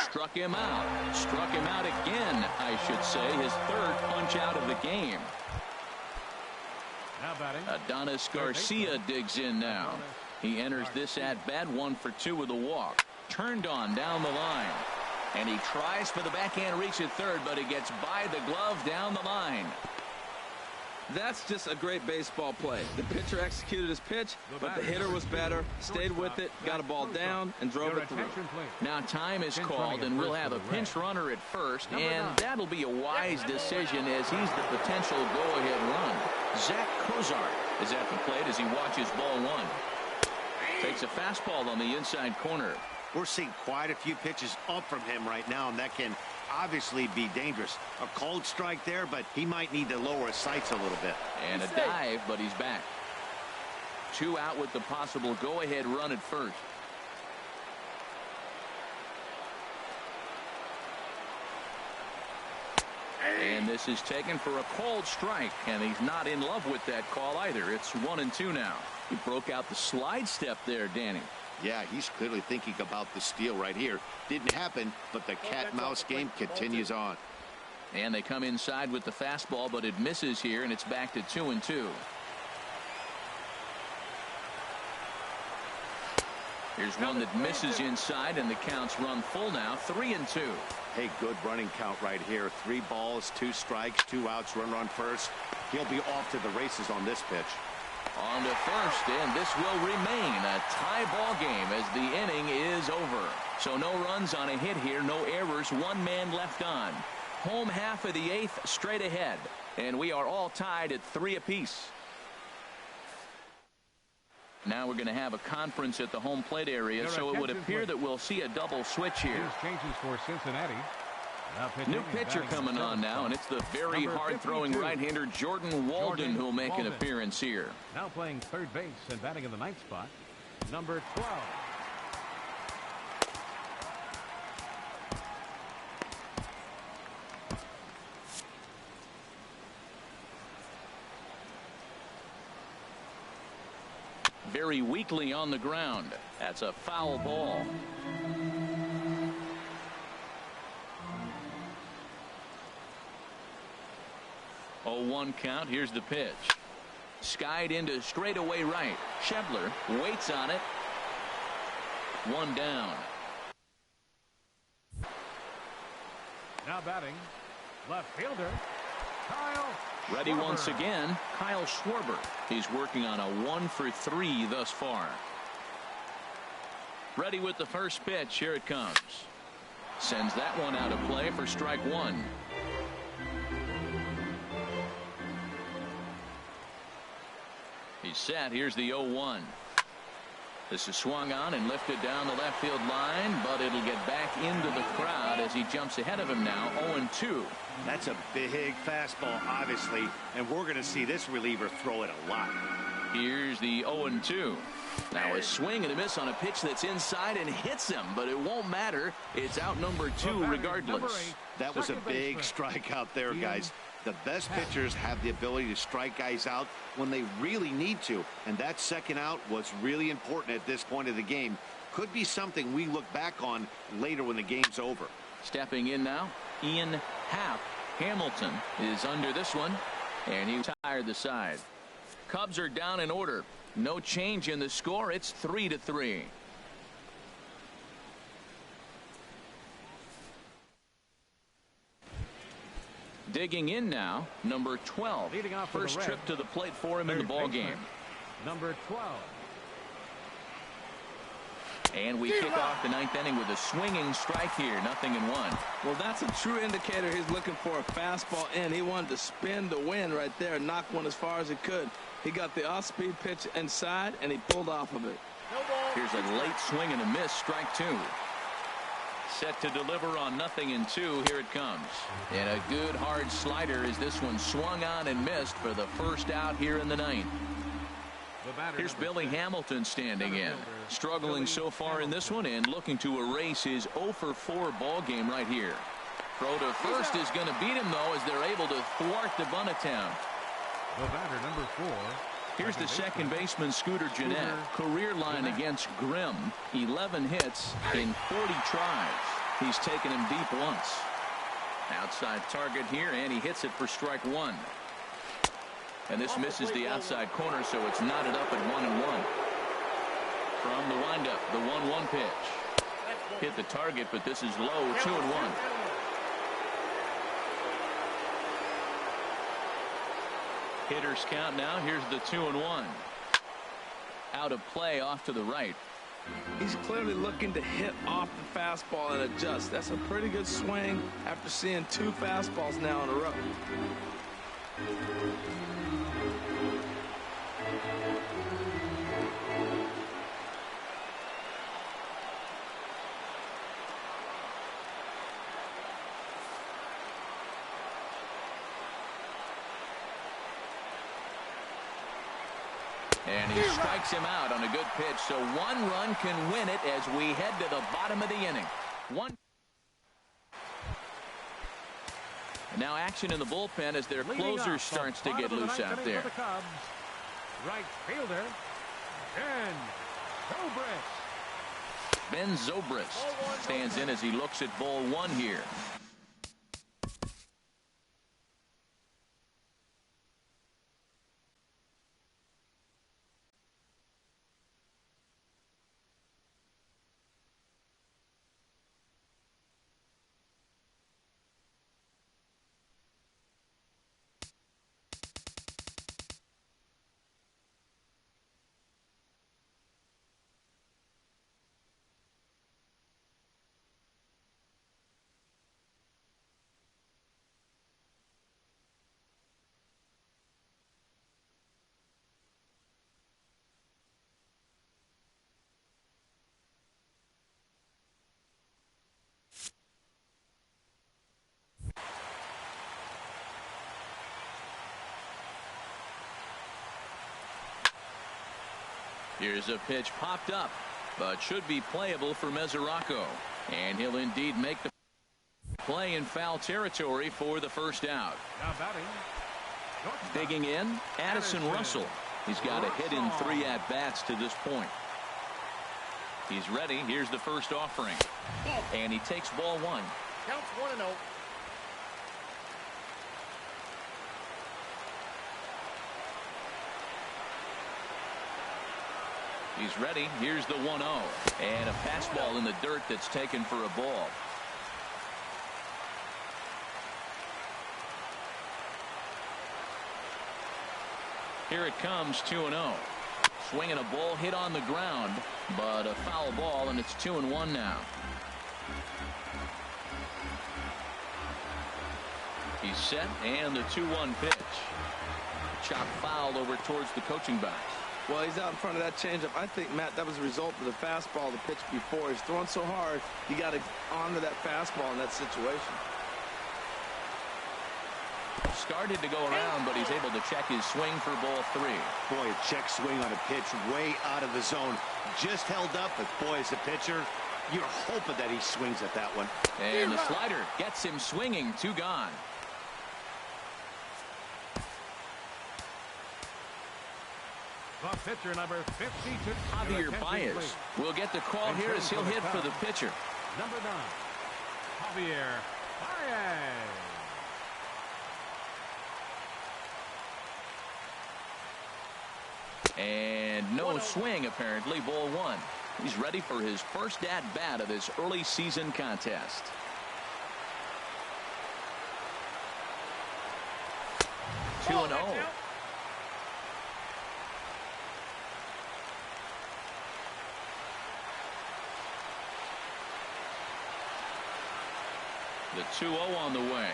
Struck him out. Struck him out again, I should say. His 3rd punch out of the game. Adonis Garcia digs in now. He enters this at bat 1 for 2 with a walk. Turned on down the line. And he tries for the backhand reach at third, but he gets by the glove down the line. That's just a great baseball play. The pitcher executed his pitch, but the hitter was better, stayed with it, got a ball down, and drove it through. Now time is called, and we'll have a pinch runner at first, and that'll be a wise decision as he's the potential go-ahead run. Zach Cozart is at the plate as he watches ball 1. Takes a fastball on the inside corner. We're seeing quite a few pitches up from him right now, and that can obviously be dangerous. A cold strike there, but he might need to lower his sights a little bit. And a dive, but he's back. 2 out with the possible go-ahead run at first. And this is taken for a called strike, and he's not in love with that call either. It's 1-2 now. He broke out the slide step there, Danny. Yeah, he's clearly thinking about the steal right here. Didn't happen, but the cat-mouse game continues on. And they come inside with the fastball, but it misses here, and it's back to 2-2. Here's one that misses inside, and the count's run full now, 3-2. Hey, good running count right here. 3 balls, 2 strikes, 2 outs, run first. He'll be off to the races on this pitch. On to first, and this will remain a tie ball game as the inning is over. So no runs on a hit here, no errors, 1 man left on. Home half of the 8th straight ahead, and we are all tied at 3 apiece. Now we're going to have a conference at the home plate area, so it would appear that we'll see a double switch here. Changes for Cincinnati. New pitcher coming on now, and it's the very hard-throwing right-hander Jordan Walden who will make an appearance here. Now playing third base and batting in the 9th spot, number 12. Very weakly on the ground. That's a foul ball. Oh, 1 count. Here's the pitch. Skied into straightaway right. Schebler waits on it. 1 down. Now batting, left fielder Kyle Ready Schwarber. once again, Kyle Schwarber. He's working on a 1 for 3 thus far. Ready with the first pitch. Here it comes. Sends that one out of play for strike 1. He's set. Here's the 0-1. This is swung on and lifted down the left field line, but it'll get back into the crowd as he jumps ahead of him now. 0-2. That's a big fastball, obviously, and we're going to see this reliever throw it a lot. Here's the 0-2. Now a swing and a miss on a pitch that's inside and hits him, but it won't matter. It's out number 2 regardless. That was a big strikeout there, guys. The best pitchers have the ability to strike guys out when they really need to, and that second out was really important at this point of the game. Could be something we look back on later when the game's over. Stepping in now, Ian Happ. Hamilton is under this one, and he retired the side. Cubs are down in order. No change in the score. It's 3-3. Digging in now, number 12. Leading off for the First Reds, trip to the plate for him in the ball game. Number 12. And we kick off the 9th inning with a swinging strike here. 0-1. Well, that's a true indicator. He's looking for a fastball in. He wanted to spin the wind right there, knock one as far as he could. He got the off-speed pitch inside, and he pulled off of it. Here's a late swing and a miss. Strike 2. Set to deliver on 0-2. Here it comes. And a good hard slider as this one swung on and missed for the first out here in the 9th. Here's Billy Hamilton standing in. Struggling so far in this one and looking to erase his 0 for 4 ball game right here. Throw to first is going to beat him, though, as they're able to thwart the bunt attempt. The batter, number 4. Here's the second baseman, Scooter Gennett. Career line against Grimm. 11 hits in 40 tries. He's taken him deep once. Outside target here, and he hits it for strike 1. And this misses the outside corner, so it's knotted up at 1-1. From the windup, the 1-1 pitch. Hit the target, but this is low. 2-1. Hitters count now. Here's the 2-1. Out of play off to the right. He's clearly looking to hit off the fastball and adjust. That's a pretty good swing after seeing 2 fastballs now in a row. And he strikes him out on a good pitch, so 1 run can win it as we head to the bottom of the inning. Now action in the bullpen as their closer starts to get loose out there. The Cubs, right fielder Ben Zobrist stands in as he looks at ball 1 here. Here's a pitch popped up, but should be playable for Mesoraco. And he'll indeed make the play in foul territory for the first out. Now batting. Digging in, Addison Russell. He's got a hit in 3 at-bats to this point. He's ready. Here's the first offering. And he takes ball 1. Counts 1-0. He's ready. Here's the 1-0. And a fastball in the dirt that's taken for a ball. Here it comes, 2-0. Swinging a ball hit on the ground, but a foul ball, and it's 2-1 now. He's set, and the 2-1 pitch. Chop foul over towards the coaching box. Well, he's out in front of that changeup. I think, Matt, that was a result of the fastball, the pitch before. He's throwing so hard, you got to onto that fastball in that situation. Started to go around, but he's able to check his swing for ball 3. Boy, a check swing on a pitch way out of the zone. Just held up, but boy, as a pitcher, you're hoping that he swings at that one. And the slider gets him swinging. 2 gone. The pitcher, number 52. Javier Baez will get the call here as he'll hit for the pitcher. Number 9, Javier Baez. And no swing, apparently. Ball 1. He's ready for his first at-bat of this early season contest. Two and 0. The 2-0 on the way.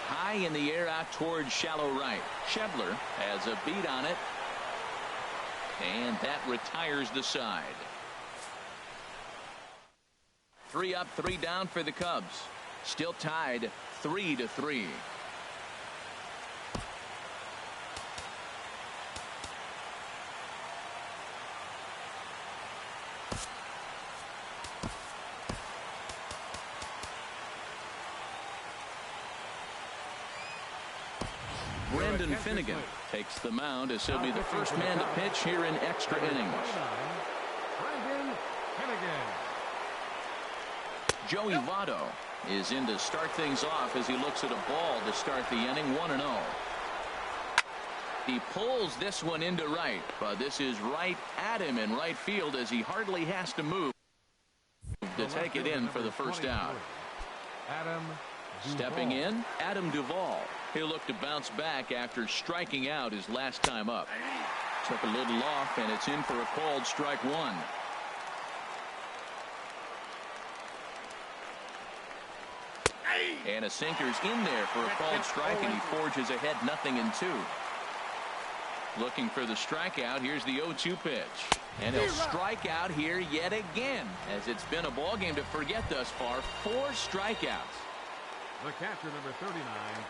High in the air out towards shallow right. Schebler has a beat on it. And that retires the side. 3 up, 3 down for the Cubs. Still tied 3-3. Brendan Finnegan takes the mound as he'll be the first man to pitch here in extra innings. Brendan Finnegan. Joey Votto is in to start things off as he looks at a ball to start the inning. 1-0. He pulls this one into right, but this is right at him in right field as he hardly has to move to take it in for the first out. Stepping in, Adam Duvall. He'll look to bounce back after striking out his last time up. Took a little off, and it's in for a called strike 1. And a sinker's in there for a called strike, and he forges ahead 0-2. Looking for the strikeout. Here's the 0-2 pitch. And he'll strike out here yet again, as it's been a ball game to forget thus far. 4 strikeouts. The catcher, number 39,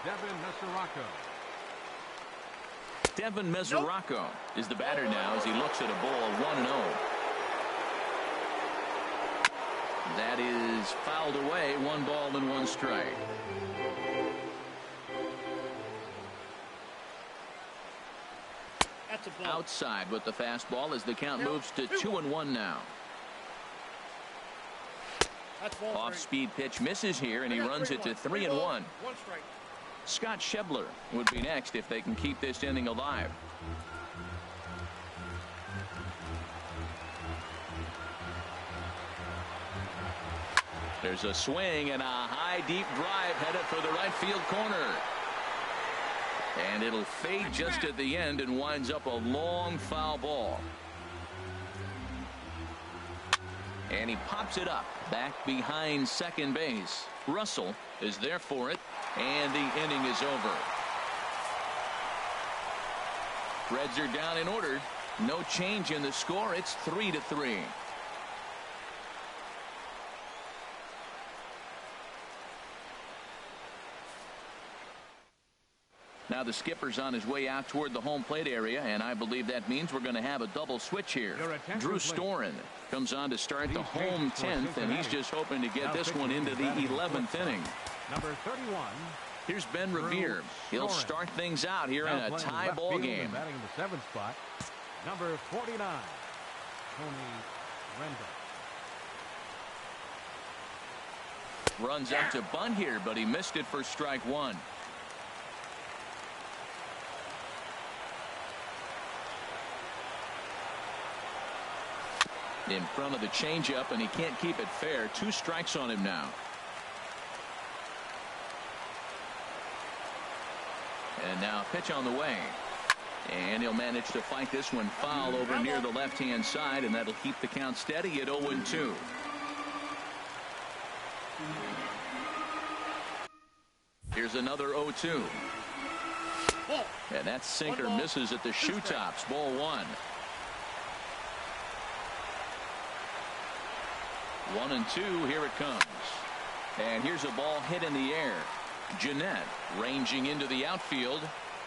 Devin Mesoraco. Devin Mesoraco is the batter now as he looks at a ball 1-0. That is fouled away. 1 ball and 1 strike. That's a ball. Outside with the fastball as the count moves to 2-1 now. Off-speed pitch misses here, and he runs it to 3-1. 1 strike. Scott Schebler would be next if they can keep this inning alive. There's a swing and a high deep drive headed for the right field corner. And it'll fade just at the end and winds up a long foul ball. And he pops it up back behind second base. Russell is there for it, and the inning is over. Reds are down in order. No change in the score. It's 3-3. Now the skipper's on his way out toward the home plate area, and I believe that means we're going to have a double switch here. Drew Storen comes on to start the home 10th, and he's just hoping to get this one into the 11th inning. Number 31. Here's Ben Revere. He'll start things out here in a tie ball game. Batting in the 7th spot. Number 49. Tony Renda. Runs up to bunt here, but he missed it for strike one. In front of the changeup, and he can't keep it fair. 2 strikes on him now. And now a pitch on the way. And he'll manage to fight this one foul over near the left-hand side, and that'll keep the count steady at 0-2. Here's another 0-2. And that sinker misses at the shoe tops. Ball 1. 1-2. Here it comes. And here's a ball hit in the air. Jeanette ranging into the outfield.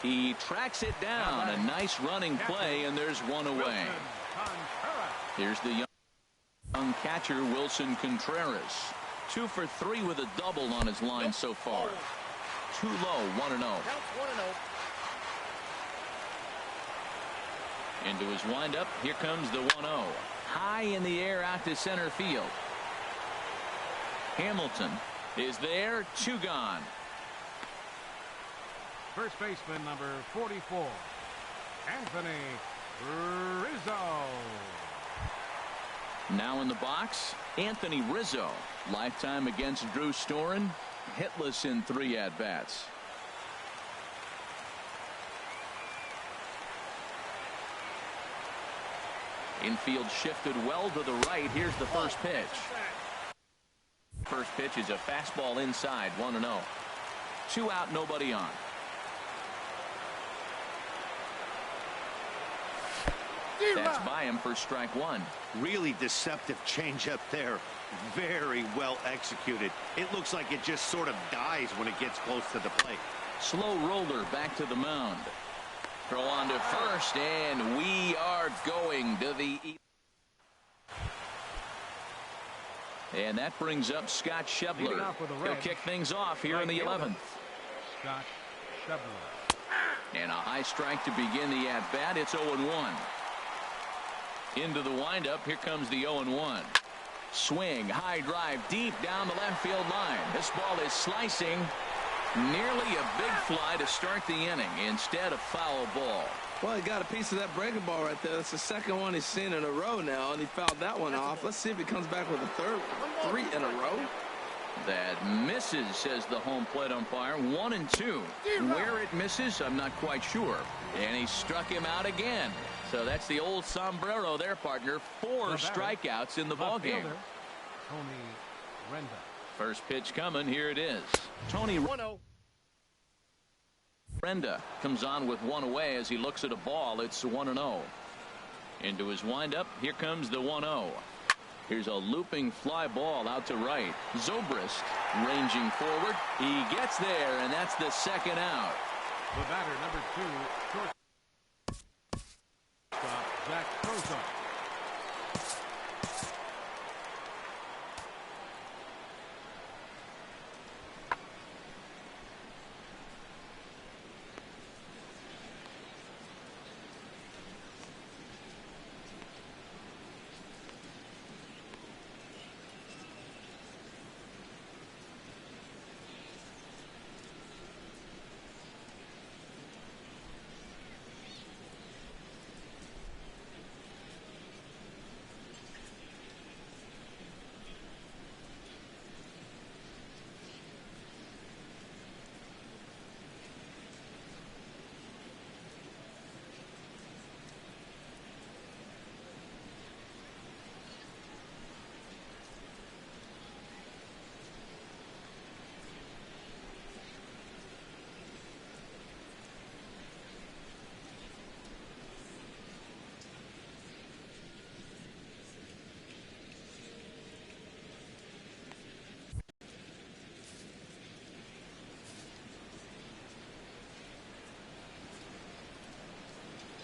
He tracks it down. A nice running play, and there's one away. Here's the young catcher, Wilson Contreras. 2 for 3 with a double on his line so far. Too low. 1-0. Into his windup. Here comes the 1-0. High in the air out to center field. Hamilton is there. 2 gone. First baseman number 44. Anthony Rizzo. Now in the box, Anthony Rizzo. Lifetime against Drew Storen. Hitless in 3 at-bats. Infield shifted well to the right. Here's the first pitch. First pitch is a fastball inside. 1-0. 2 out, nobody on. That's by him for strike 1. Really deceptive changeup there. Very well executed. It looks like it just sort of dies when it gets close to the plate. Slow roller back to the mound. Throw on to first, and we are going to the... And that brings up Scott Schebler. He'll kick things off here in the 11th. Scott Schebler. And a high strike to begin the at-bat. It's 0-1. Into the windup. Here comes the 0-1. Swing, high drive, deep down the left field line. This ball is slicing. Nearly a big fly to start the inning. Instead, a foul ball. Well, he got a piece of that breaking ball right there. That's the second one he's seen in a row now, and he fouled that one off. Let's see if he comes back with a third. 3 in a row. That misses, says the home plate umpire. 1-2. Where it misses, I'm not quite sure. And he struck him out again. So that's the old sombrero there, partner. 4 strikeouts in the ballgame. Tony Renda. First pitch coming. Here it is. Tony Renda comes on with 1 away as he looks at a ball. It's 1-0. Into his windup. Here comes the 1-0. Here's a looping fly ball out to right. Zobrist ranging forward. He gets there, and that's the second out. The batter, number 2, shortstop Zach Sosa.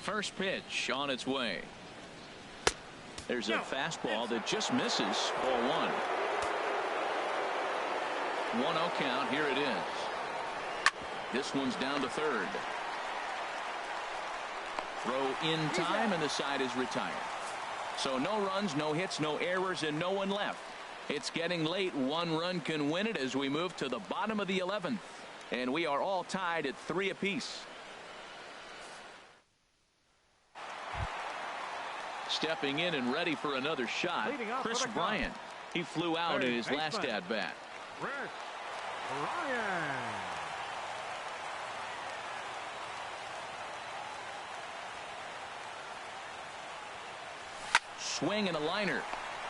First pitch on its way. There's a fastball that just misses. Ball 1. 1-0 count. Here it is. This one's down to third. Throw in time, and the side is retired. So no runs, no hits, no errors, and no one left. It's getting late. 1 run can win it as we move to the bottom of the 11th. And we are all tied at 3 apiece. Stepping in and ready for another shot, Chris Bryant. He flew out in his last at-bat. Chris Bryant. Swing and a liner.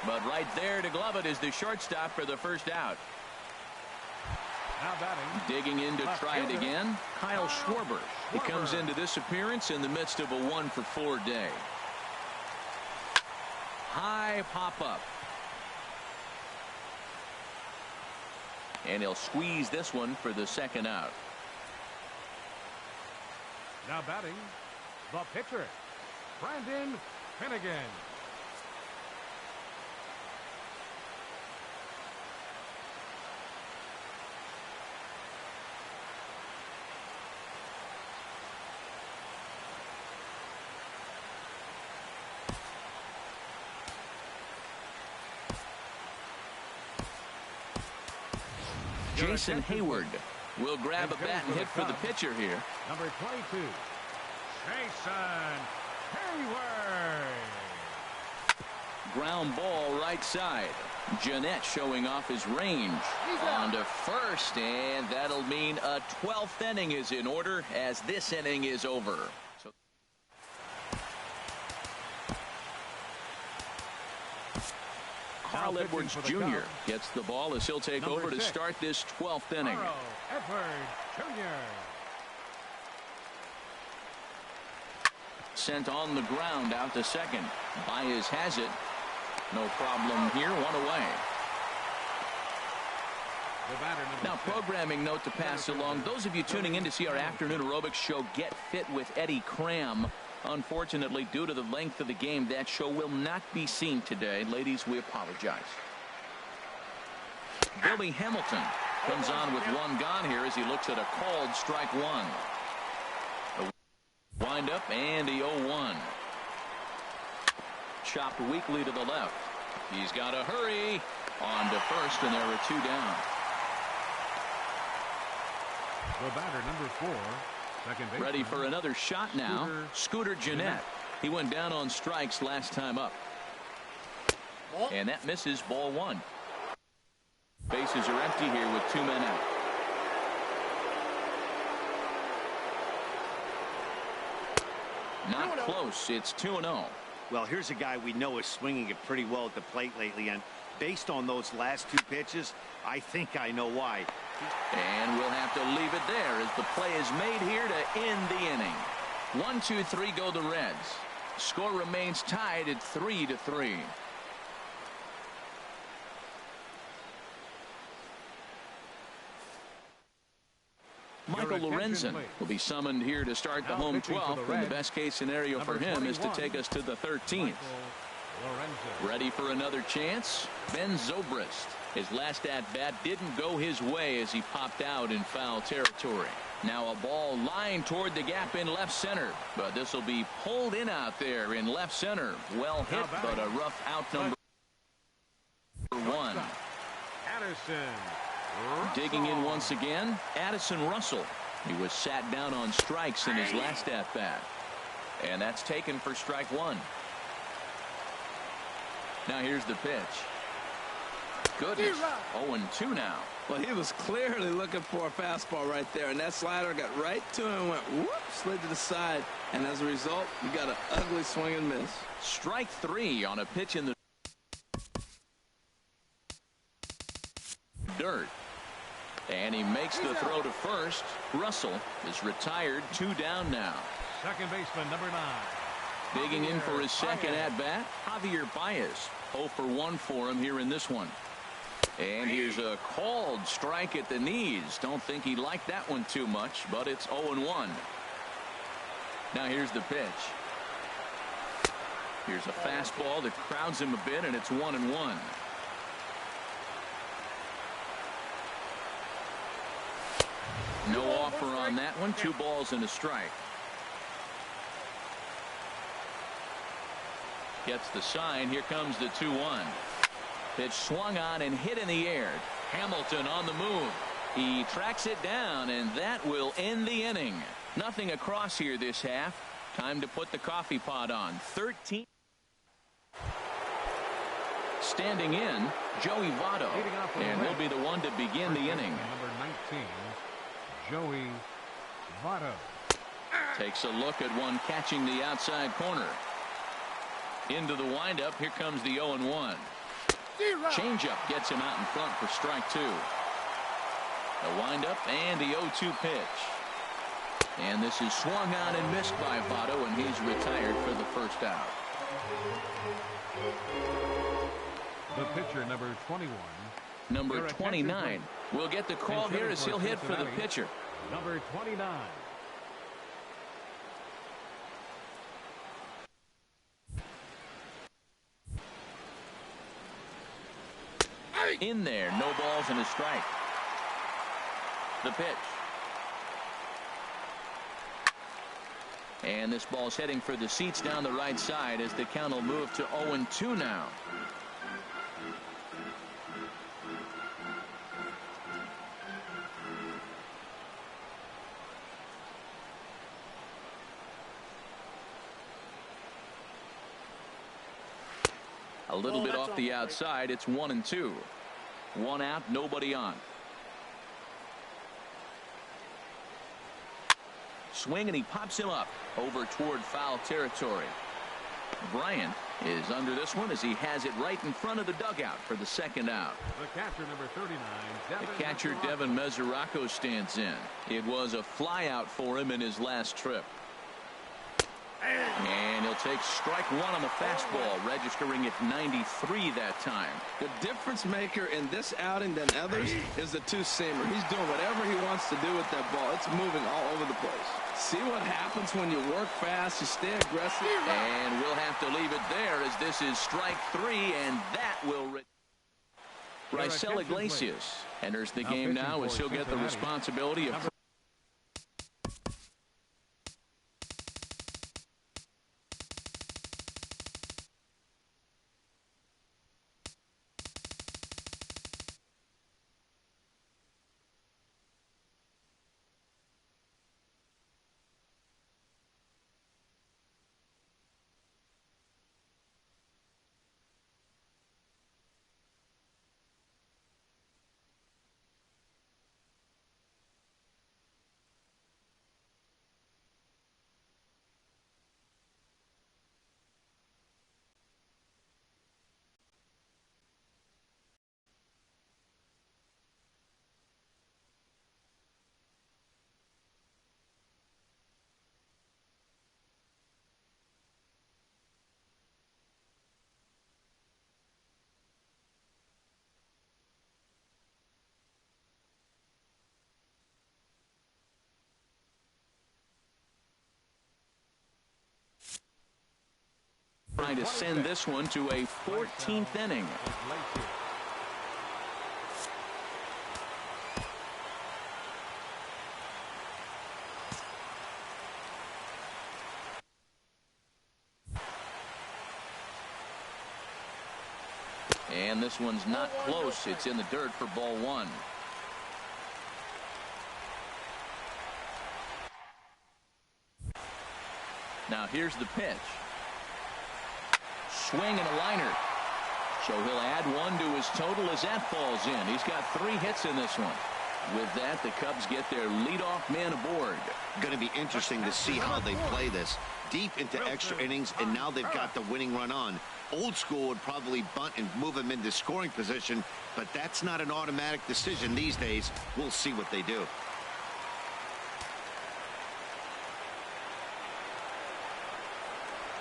But right there to glove it is the shortstop for the first out. Now batting. Digging in to try it again, Kyle Schwarber. He comes into this appearance in the midst of a 1-for-4 day. High pop up. And he'll squeeze this one for the second out. Now batting, the pitcher, Brandon Finnegan. Jason Hayward will grab a bat and hit for the pitcher here. Number 22, Jason Hayward. Ground ball right side. Jeanette showing off his range. On to first, and that'll mean a 12th inning is in order as this inning is over. Carl Edwards Jr. gets the ball as he'll take over to start this 12th inning. Carl Edwards Jr. Sent on the ground out to second. Baez has it. No problem here. 1 away. Now, programming note to pass along. Those of you tuning in to see our afternoon aerobics show Get Fit with Eddie Cram. Unfortunately, due to the length of the game, that show will not be seen today. Ladies, we apologize. Billy Hamilton comes on with 1 gone here as he looks at a called strike 1. A wind up and the 0-1. Chopped weakly to the left. He's got to hurry. On to first, and there are 2 down. The batter, number 4. Ready for another shot now. Scooter Jeanette. He went down on strikes last time up. And that misses. Ball 1. Bases are empty here with 2 men out. Not close. It's 2-0. Well, here's a guy we know is swinging it pretty well at the plate lately, and based on those last 2 pitches, I think I know why. And we'll have to leave it there as the play is made here to end the inning. 1-2-3 go the Reds. Score remains tied at 3-3. Michael Lorenzen will be summoned here to start the home 12th, and the best case scenario for him is to take us to the 13th. Ready for another chance? Ben Zobrist. His last at-bat didn't go his way as he popped out in foul territory. Now a ball lined toward the gap in left center, but this will be pulled in out there in left center. Well hit, but a rough out number 1. Digging in once again, Addison Russell. He was sat down on strikes in his last at-bat, and that's taken for strike 1. Now here's the pitch. Goodness. 0-2 now. Well, he was clearly looking for a fastball right there, and that slider got right to him and went whoop, slid to the side, and as a result, you got an ugly swing and miss. Strike 3 on a pitch in the dirt. And he makes the throw to first. Russell is retired. 2 down now. Second baseman, number 9. Digging in for his second at-bat, Javier Baez. 0 for 1 for him here in this one. And here's a called strike at the knees. Don't think he liked that one too much, but it's 0-1. Now here's the pitch. Here's a fastball that crowds him a bit, and it's 1-1. No offer on that one. 2 balls and a strike. Gets the sign. Here comes the 2-1. Pitch swung on and hit in the air. Hamilton on the move. He tracks it down, and that will end the inning. Nothing across here this half. Time to put the coffee pot on. 13. Standing in, Joey Votto. And he'll be the one to begin the inning. Number 19, Joey Votto. Takes a look at one catching the outside corner. Into the windup. Here comes the 0-1. Changeup gets him out in front for strike 2. The windup and the 0-2 pitch. And this is swung on and missed by Votto, and he's retired for the first out. The pitcher, number 21. Number 29 will get the call here as he'll hit for the pitcher. Number 29. In there, no balls and a strike. The pitch. And this ball's heading for the seats down the right side as the count will move to 0-2 now. A little bit off the outside. It's 1-2. 1 out, nobody on. Swing, and he pops him up over toward foul territory. Bryant is under this one as he has it right in front of the dugout for the second out. The catcher, number 39. The catcher, Devin Mesoraco, stands in. It was a flyout for him in his last trip. And he'll take strike 1 on the fastball, registering at 93 that time. The difference maker in this outing than others is the two-seamer. He's doing whatever he wants to do with that ball. It's moving all over the place. See what happens when you work fast, you stay aggressive. And we'll have to leave it there as this is strike 3, and that will... Raisel Iglesias enters the game now as he'll get the responsibility of... Trying to send this one to a 14th inning. And this one's not close. It's in the dirt for ball 1. Now here's the pitch. Swing and a liner. So he'll add 1 to his total as that falls in. He's got 3 hits in this one. With that, the Cubs get their leadoff man aboard. Going to be interesting to see how they play this. Deep into extra innings, and now they've got the winning run on. Old school would probably bunt and move him into scoring position, but that's not an automatic decision these days. We'll see what they do.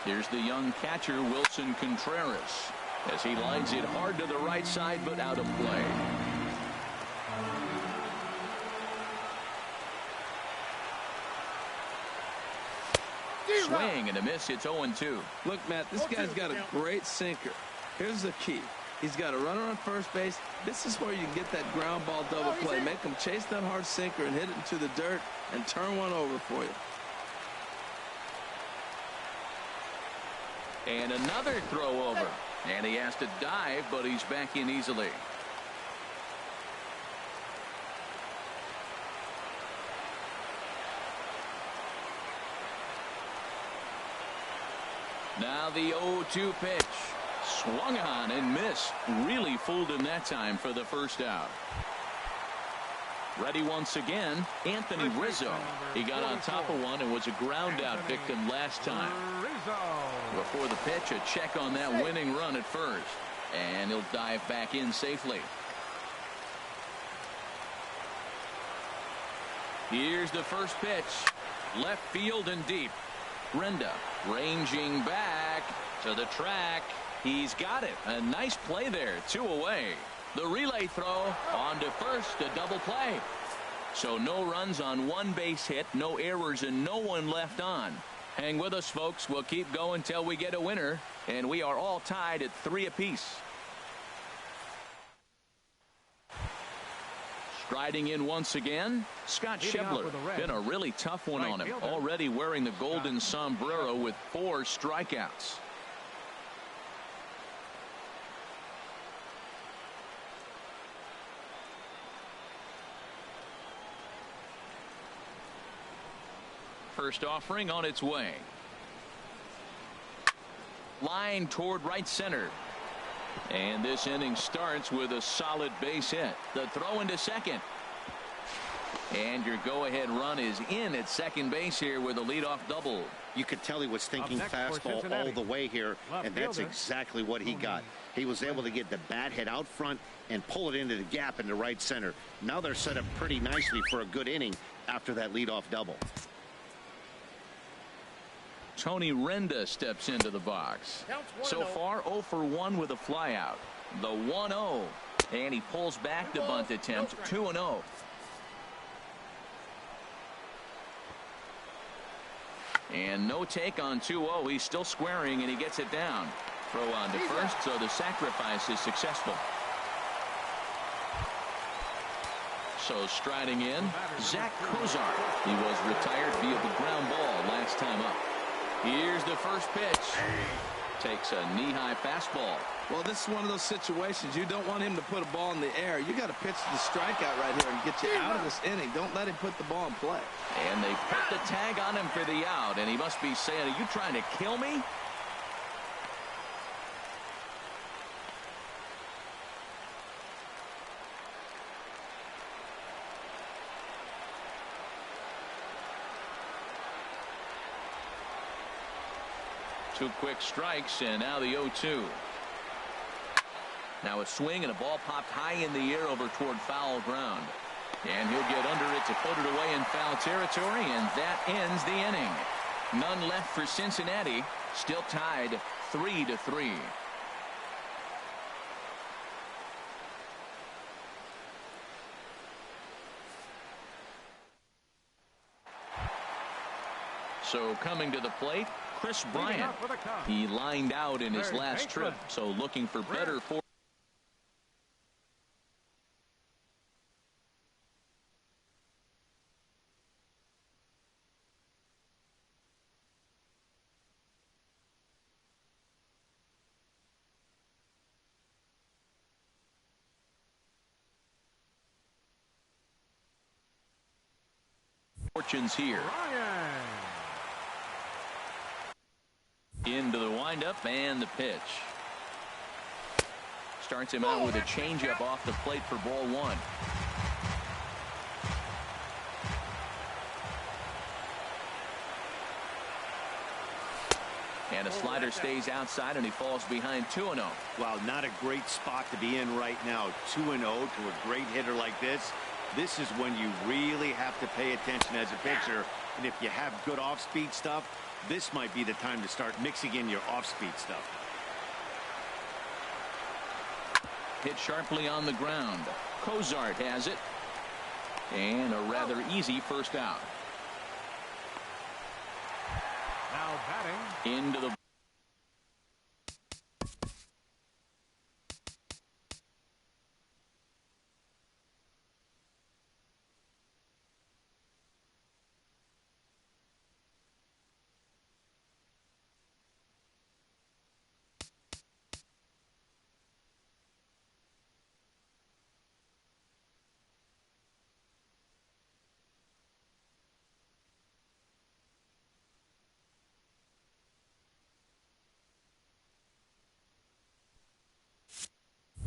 Here's the young catcher, Wilson Contreras, as he lines it hard to the right side, but out of play. Swing and a miss. It's 0-2. Look, Matt, this guy's got a great sinker. Here's the key. He's got a runner on first base. This is where you get that ground ball double play. Make him chase that hard sinker and hit it into the dirt and turn one over for you. And another throw over. And he has to dive, but he's back in easily. Now the 0-2 pitch. Swung on and missed. Really fooled him that time for the first out. Ready once again, Anthony Rizzo. He got on top of one and was a ground out victim last time. Before the pitch, a check on that winning run at first. And he'll dive back in safely. Here's the first pitch. Left field and deep. Renda ranging back to the track. He's got it. A nice play there. 2 away. The relay throw on to first. A double play. So no runs on 1 base hit, no errors, and no one left on. Hang with us, folks. We'll keep going till we get a winner. And we are all tied at 3 apiece. Striding in once again, Scott Schebler. Been a really tough one on him. Already wearing the golden sombrero with 4 strikeouts. First offering on its way. Line toward right center. And this inning starts with a solid base hit. The throw into second. And your go-ahead run is in at second base here with a leadoff double. You could tell he was thinking fastball all the way here, and that's exactly what he got. He was able to get the bat head out front and pull it into the gap into right center. Now they're set up pretty nicely for a good inning after that leadoff double. Tony Renda steps into the box. So far 0 for 1 with a flyout. The 1-0, and he pulls back the bunt attempt. 2-0. And no take on 2-0. He's still squaring, and he gets it down. Throw on to first, so the sacrifice is successful. So striding in, Zach Kozar. He was retired via the ground ball last time up. Here's the first pitch. Takes a knee-high fastball. Well, this is one of those situations you don't want him to put a ball in the air. You got to pitch the strikeout right here and get you out of this inning. Don't let him put the ball in play. And they put the tag on him for the out, and he must be saying, "Are you trying to kill me?" Two quick strikes, and now the 0-2. Now a swing, and a ball popped high in the air over toward foul ground. And he'll get under it to put it away in foul territory, and that ends the inning. None left for Cincinnati. Still tied 3-3. So coming to the plate, Chris Bryant. He lined out in his last trip, so looking for better fortunes here. Into the windup and the pitch. Starts him out with a changeup off the plate for ball 1. And a slider stays outside, and he falls behind 2-0. Wow, not a great spot to be in right now. 2-0 to a great hitter like this. This is when you really have to pay attention as a pitcher. And if you have good off-speed stuff, this might be the time to start mixing in your off-speed stuff. Hit sharply on the ground. Kozart has it. And a rather easy first out. batting. Into the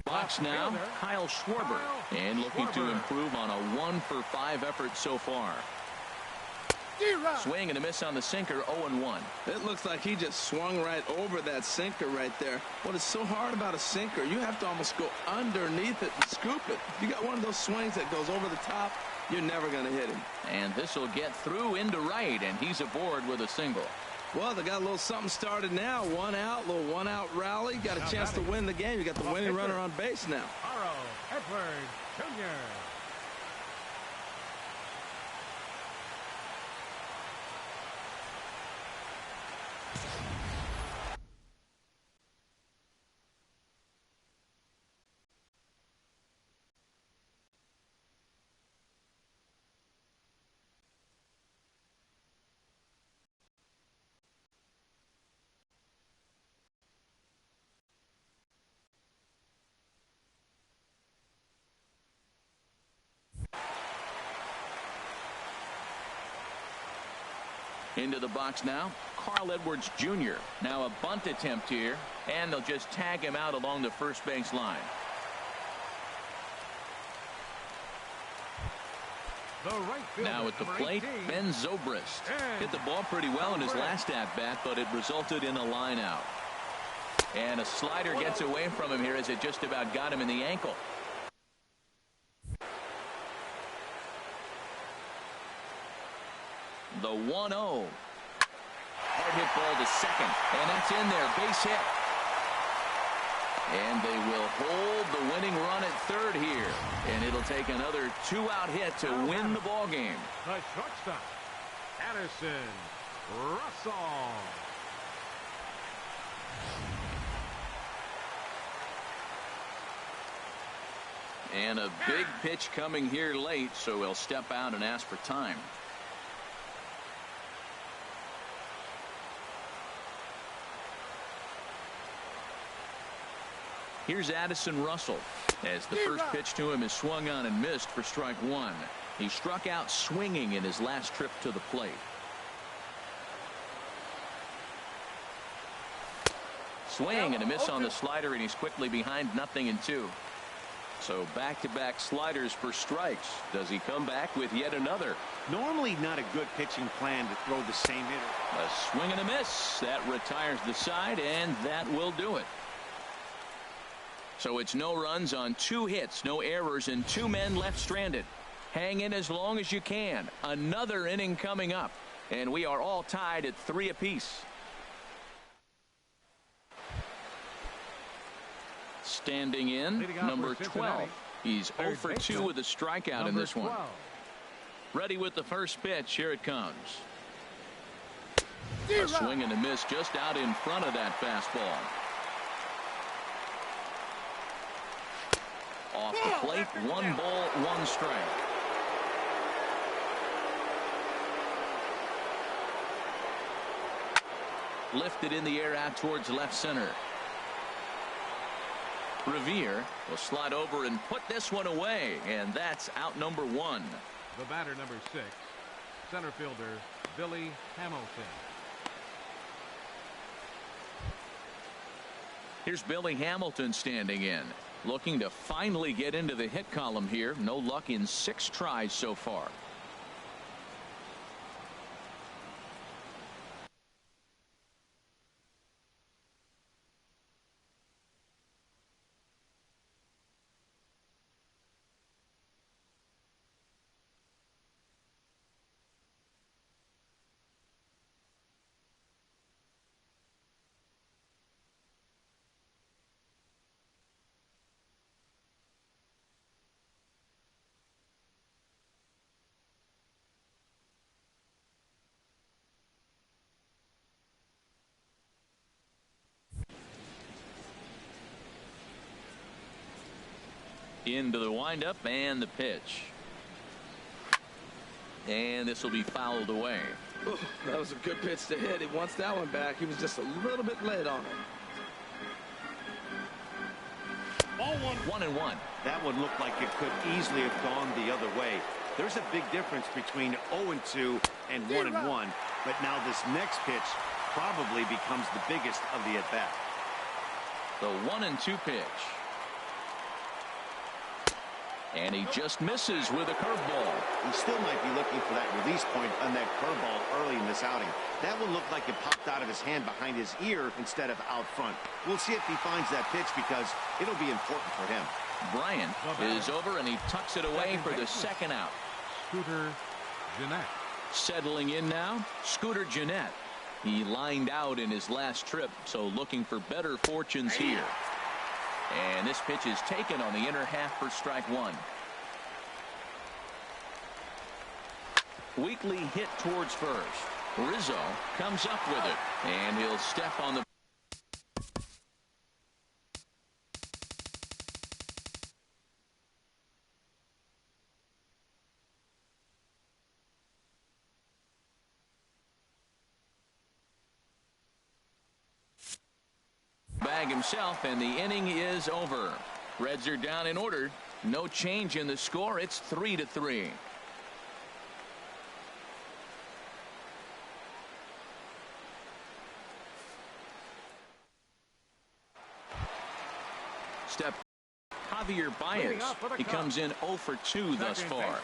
box now, Kyle Schwarber, and looking to improve on a 1-for-5 effort so far. Swing and a miss on the sinker, 0-1. It looks like he just swung right over that sinker right there. What is so hard about a sinker, you have to almost go underneath it and scoop it. If you got one of those swings that goes over the top, you're never going to hit him. And this will get through into right, and he's aboard with a single. Well, they got a little something started now. One out, little one-out rally. Got a chance to win the game. You got the winning runner on base now. Carl Edwards Jr. Into the box now, Carl Edwards Jr. Now a bunt attempt here, and they'll just tag him out along the first base line. The right fielder, Now at the plate, 18, Ben Zobrist. Hit the ball pretty well in his last at-bat, but it resulted in a line out. And a slider gets away from him here as it just about got him in the ankle. The 1-0. Hard hit ball to second, and that's in there. Base hit. And they will hold the winning run at third here. And it'll take another two-out hit to win the ball game. The shortstop, Addison Russell. And a big pitch coming here late, so he'll step out and ask for time. Here's Addison Russell as the first pitch to him is swung on and missed for strike one. He struck out swinging in his last trip to the plate. Swing and a miss on the slider, and he's quickly behind 0-2. So back-to-back sliders for strikes. Does he come back with yet another? Normally not a good pitching plan to throw the same hitter. A swing and a miss. That retires the side, and that will do it. So it's no runs on 2 hits, no errors, and 2 men left stranded. Hang in as long as you can. Another inning coming up, and we are all tied at 3 apiece. Standing in, number 12. He's 0 for 2 with a strikeout in this one. Ready with the first pitch. Here it comes. A swing and a miss just out in front of that fastball. Off the plate, 1 ball, 1 strike. Lifted in the air out towards left center. Revere will slide over and put this one away, and that's out number 1. The batter, number 6, center fielder Billy Hamilton. Here's Billy Hamilton standing in, looking to finally get into the hit column here. No luck in 6 tries so far. Into the windup and the pitch. And this will be fouled away. Ooh, that was a good pitch to hit. He wants that one back. He was just a little bit late on it. Ball 1-1. That one looked like it could easily have gone the other way. There's a big difference between 0-2 and 1-1. But now this next pitch probably becomes the biggest of the at-bat. The 1-2 pitch. And he just misses with a curveball. He still might be looking for that release point on that curveball early in this outing. That one looked like it popped out of his hand behind his ear instead of out front. We'll see if he finds that pitch because it'll be important for him. Bryant is over and he tucks it away for the second out. Scooter Gennett. Settling in now, Scooter Gennett. He lined out in his last trip, so looking for better fortunes here. And this pitch is taken on the inner half for strike one. Weakly hit towards first. Rizzo comes up with it, and he'll step on the bag himself, and the inning is over. Reds are down in order. No change in the score. It's 3-3. Step Javier Baez. He comes in 0 for 2 thus far.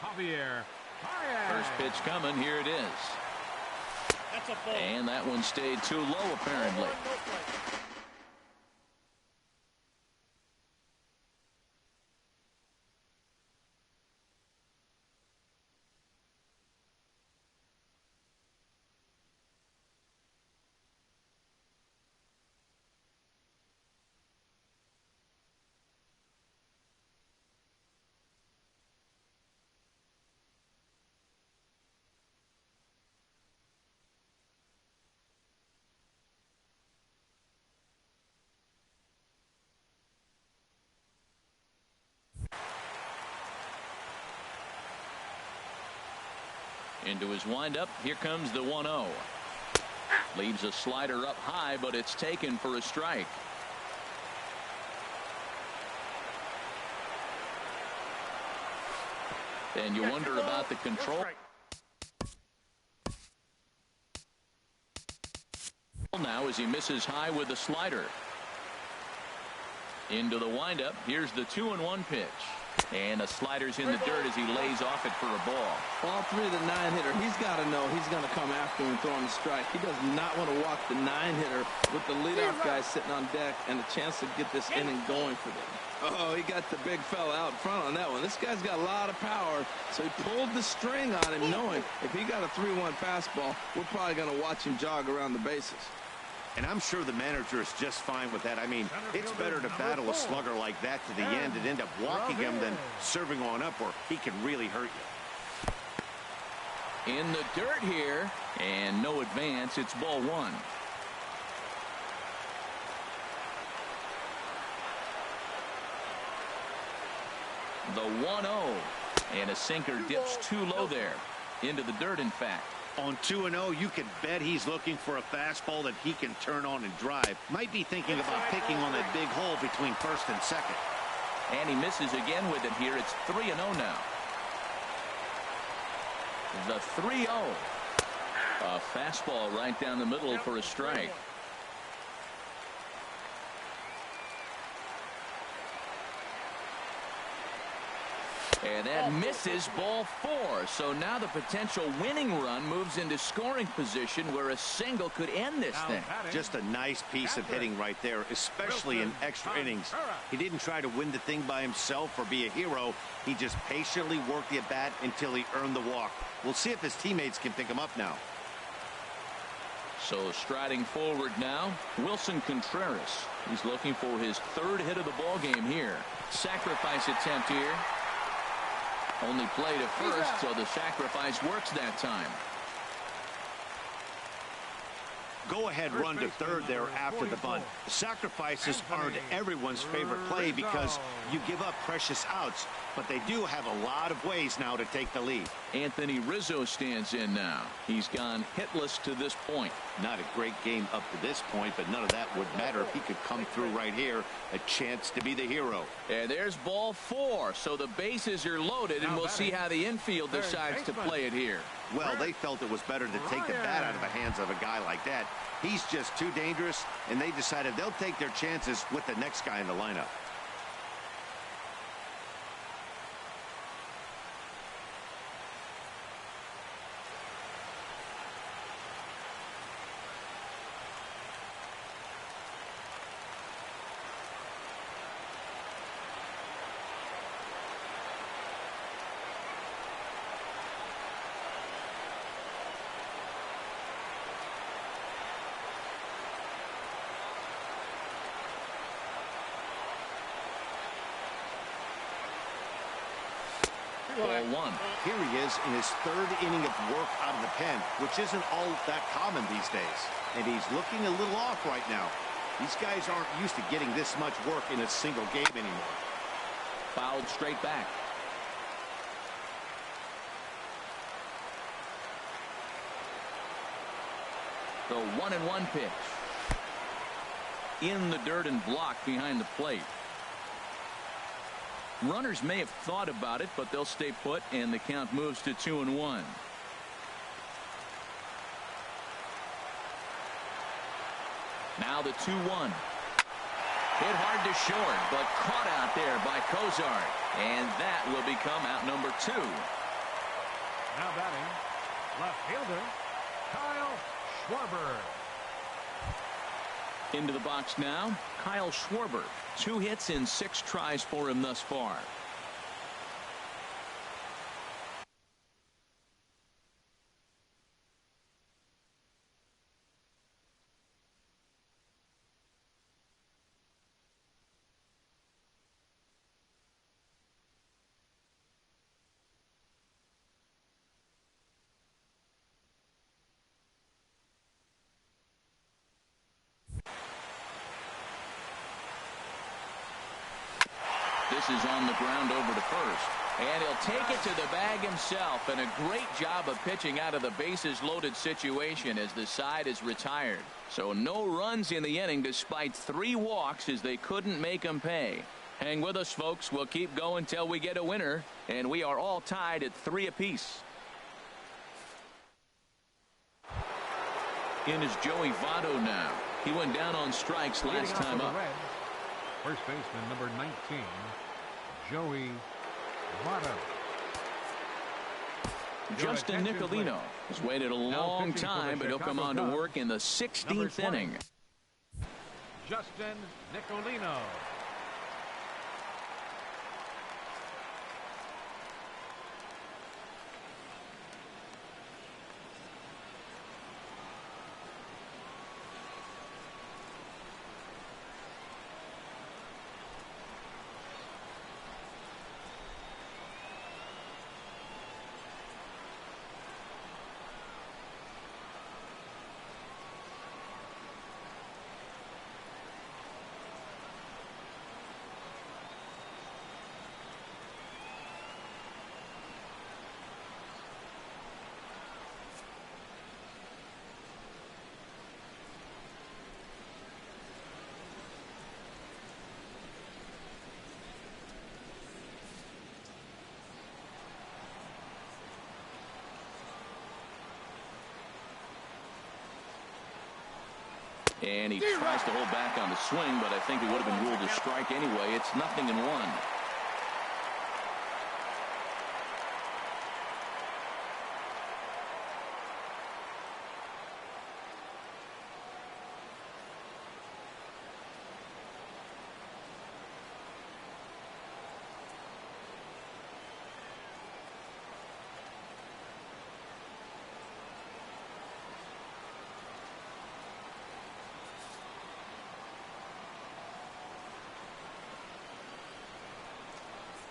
Javier Baez. First pitch coming. Here it is. That's a ball. And that one stayed too low, apparently. Into his windup. Here comes the 1-0. Leaves a slider up high, but it's taken for a strike. And you wonder about the control. Now as he misses high with the slider. Into the windup. Here's the 2-1 pitch. And the slider's in the dirt as he lays off it for a ball. Ball 3, the 9-hitter. He's got to know he's going to come after him and throw him a strike. He does not want to walk the 9-hitter with the leadoff guy sitting on deck and a chance to get this inning going for them. Oh, he got the big fella out front on that one. This guy's got a lot of power, so he pulled the string on him, knowing if he got a 3-1 fastball, we're probably going to watch him jog around the bases. And I'm sure the manager is just fine with that. I mean, it's better to battle a slugger like that to the end and end up walking him than serving on up where he can really hurt you. In the dirt here, and no advance. It's ball one. The 1-0, and a sinker dips too low there. Into the dirt, in fact. On 2-0, you can bet he's looking for a fastball that he can turn on and drive. Might be thinking about picking on that big hole between first and second. And he misses again with it here. It's 3-0 now. The 3-0. A fastball right down the middle for a strike. And that misses, ball 4. So now the potential winning run moves into scoring position where a single could end this thing. Just a nice piece of hitting right there, especially in extra innings. He didn't try to win the thing by himself or be a hero. He just patiently worked the at-bat until he earned the walk. We'll see if his teammates can pick him up now. So striding forward now, Wilson Contreras. He's looking for his 3rd hit of the ball game here. Sacrifice attempt here. Only play to first, so the sacrifice works that time. Go-ahead run to third there after the bunt. Sacrifices aren't everyone's favorite play because you give up precious outs, but they do have a lot of ways now to take the lead. Anthony Rizzo stands in now. He's gone hitless to this point. Not a great game up to this point, but none of that would matter if he could come through right here. A chance to be the hero. And there's ball 4, so the bases are loaded, and we'll see how the infield decides to play it here. Well, they felt it was better to take the bat out of the hands of a guy like that. He's just too dangerous, and they decided they'll take their chances with the next guy in the lineup. Ball 1. Here he is in his 3rd inning of work out of the pen, which isn't all that common these days. And he's looking a little off right now. These guys aren't used to getting this much work in a single game anymore. Fouled straight back. The 1-1 pitch. In the dirt and blocked behind the plate. Runners may have thought about it, but they'll stay put, and the count moves to 2-1. Now the 2-1. Hit hard to short, but caught out there by Cozart. And that will become out number 2. Now batting, left fielder, Kyle Schwarber. Into the box now, Kyle Schwarber. 2 hits in 6 tries for him thus far. This is on the ground over to first. And he'll take it to the bag himself. And a great job of pitching out of the bases loaded situation as the side is retired. So no runs in the inning despite 3 walks as they couldn't make them pay. Hang with us, folks. We'll keep going till we get a winner. And we are all tied at 3 apiece. In is Joey Votto now. He went down on strikes last time up. First baseman number 19, Joey Votto. Justin Nicolino has waited a long time, but he'll come on to work in the 16th inning. Justin Nicolino. And he tries to hold back on the swing, but I think it would have been ruled a strike anyway. It's 0-1.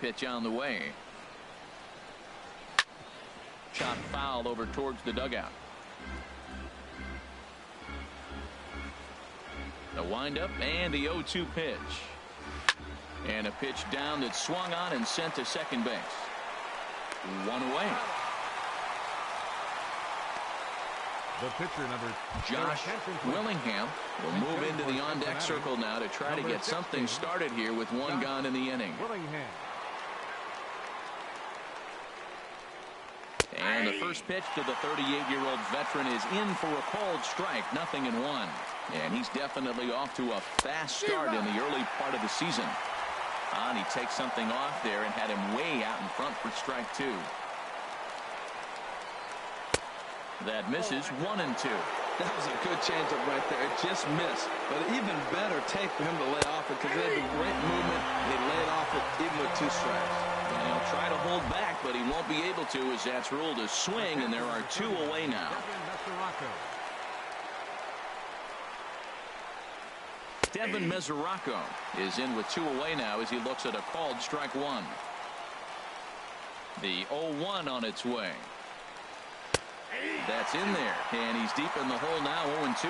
Pitch on the way. Shot foul over towards the dugout. The windup and the 0-2 pitch. And a pitch down that swung on and sent to second base. One away. The pitcher, number Josh Willingham will move into the on-deck circle now to try to get something started here with one gone in the inning. Willingham. And the first pitch to the 38-year-old veteran is in for a called strike, 0-1. And he's definitely off to a fast start in the early part of the season. And he takes something off there and had him way out in front for strike 2. That misses 1-2. That was a good changeup right there. It just missed. But even better take for him to lay off it because he had a great movement. He laid off it even with 2 strikes. And he'll try to hold back, but he won't be able to as that's ruled a swing, and there are 2 away now. Devin Mesoraco is in with 2 away now as he looks at a called strike 1. The 0-1 on its way. That's in there, and he's deep in the hole now, 0-2.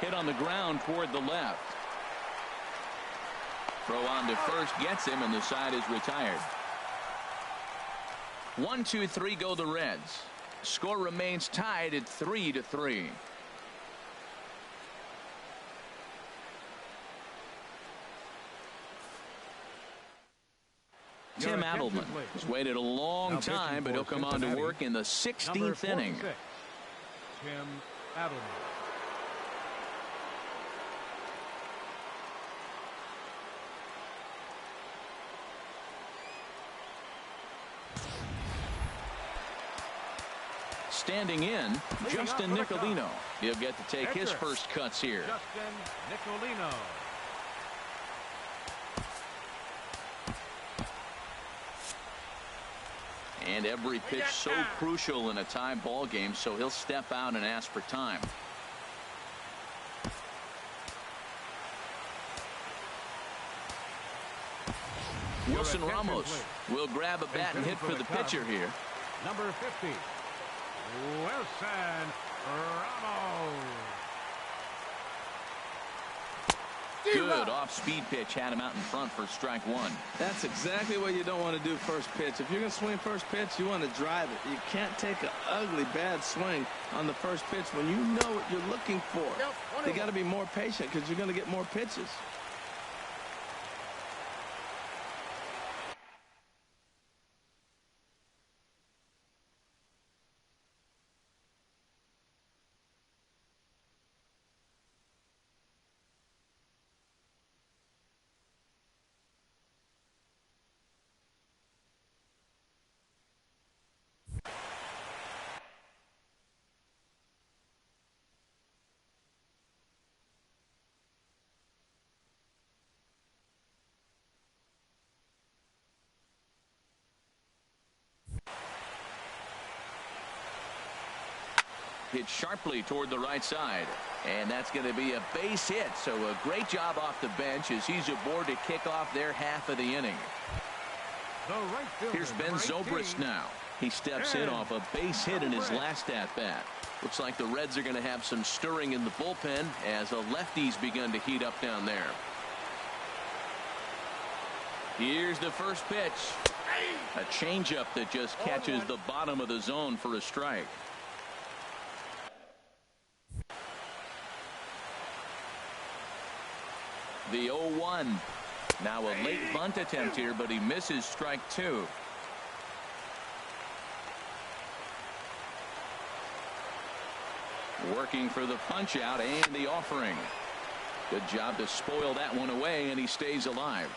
Hit on the ground toward the left. Throw on to first gets him, and the side is retired. 1-2-3 go the Reds. Score remains tied at 3-3. Tim Adelman has waited a long time, but he'll come on to work in the 16th inning. Tim Adelman. Standing in, Justin Nicolino. He'll get to take his first cuts here. Justin Nicolino. And every pitch so crucial in a tie ball game, so he'll step out and ask for time. Wilson Ramos will grab a bat and hit for the pitcher here. Number 50, Wilson Ramos. Good off-speed pitch had him out in front for strike 1. That's exactly what you don't want to do first pitch. If you're going to swing first pitch, you want to drive it. You can't take an ugly, bad swing on the first pitch when you know what you're looking for. You got to be more patient because you're going to get more pitches. Hit sharply toward the right side, and that's going to be a base hit. So a great job off the bench as he's aboard to kick off their half of the inning. Here's Ben Zobrist now. He steps in off a base hit in his last at bat. Looks like the Reds are going to have some stirring in the bullpen as the lefties begun to heat up down there. Here's the first pitch. A changeup that just catches the bottom of the zone for a strike. The 0-1. Now a late bunt attempt here, but he misses strike 2. Working for the punch out and the offering. Good job to spoil that one away, and he stays alive.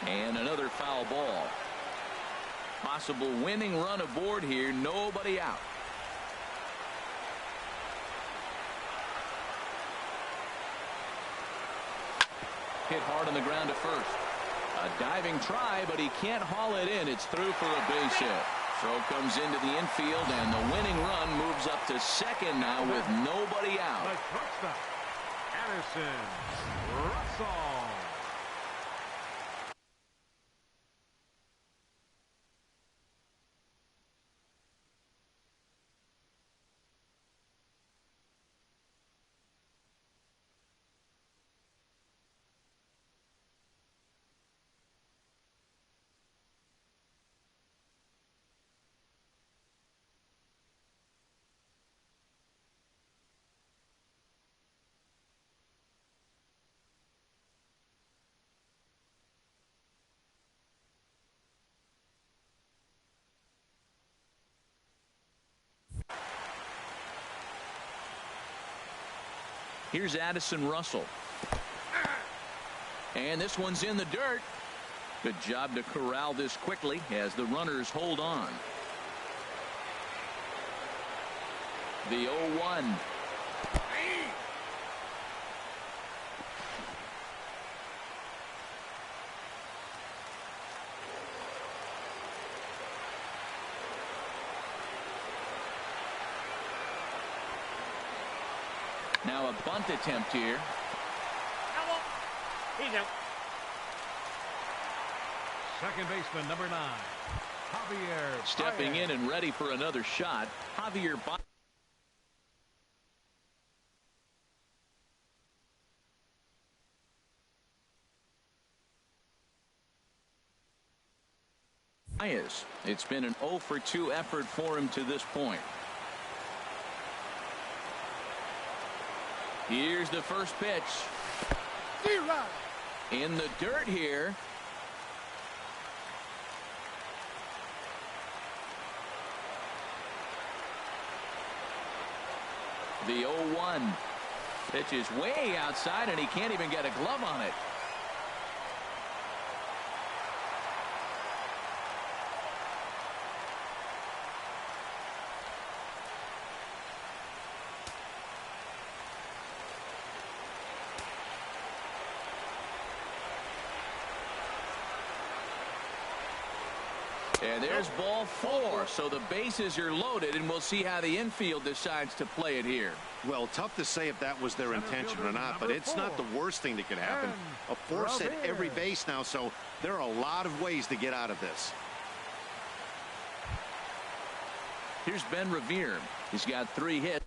And another foul ball. Possible winning run aboard here. Nobody out. Hit hard on the ground to first. A diving try, but he can't haul it in. It's through for a base hit. Throw comes into the infield, and the winning run moves up to second now with nobody out. The shortstop, Addison Russell. Here's Addison Russell. And this one's in the dirt. Good job to corral this quickly as the runners hold on. The 0-1. Now a bunt attempt here. He's out. Second baseman, number 9, Javier. Stepping in and ready for another shot, Javier Baez. It's been an 0-for-2 effort for him to this point. Here's the first pitch. In the dirt here. The 0-1. Pitch is way outside, and he can't even get a glove on it. And there's ball 4, so the bases are loaded, and we'll see how the infield decides to play it here. Well, tough to say if that was their intention or not, but it's not the worst thing that could happen. A force at every base now, so there are a lot of ways to get out of this. Here's Ben Revere. He's got 3 hits.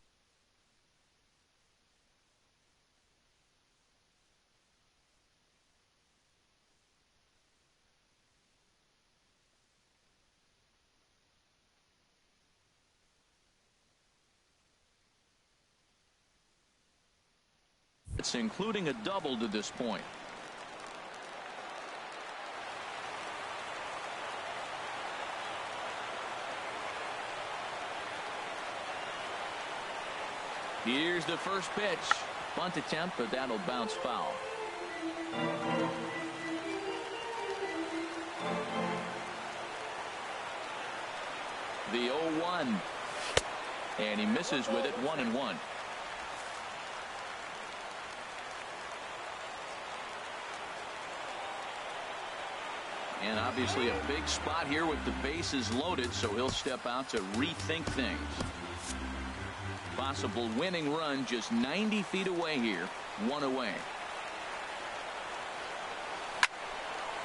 It's including a double to this point. Here's the first pitch. Bunt attempt, but that'll bounce foul. The 0-1. And he misses with it, 1-1. And obviously a big spot here with the bases loaded, so he'll step out to rethink things. Possible winning run just 90 feet away here, 1 away.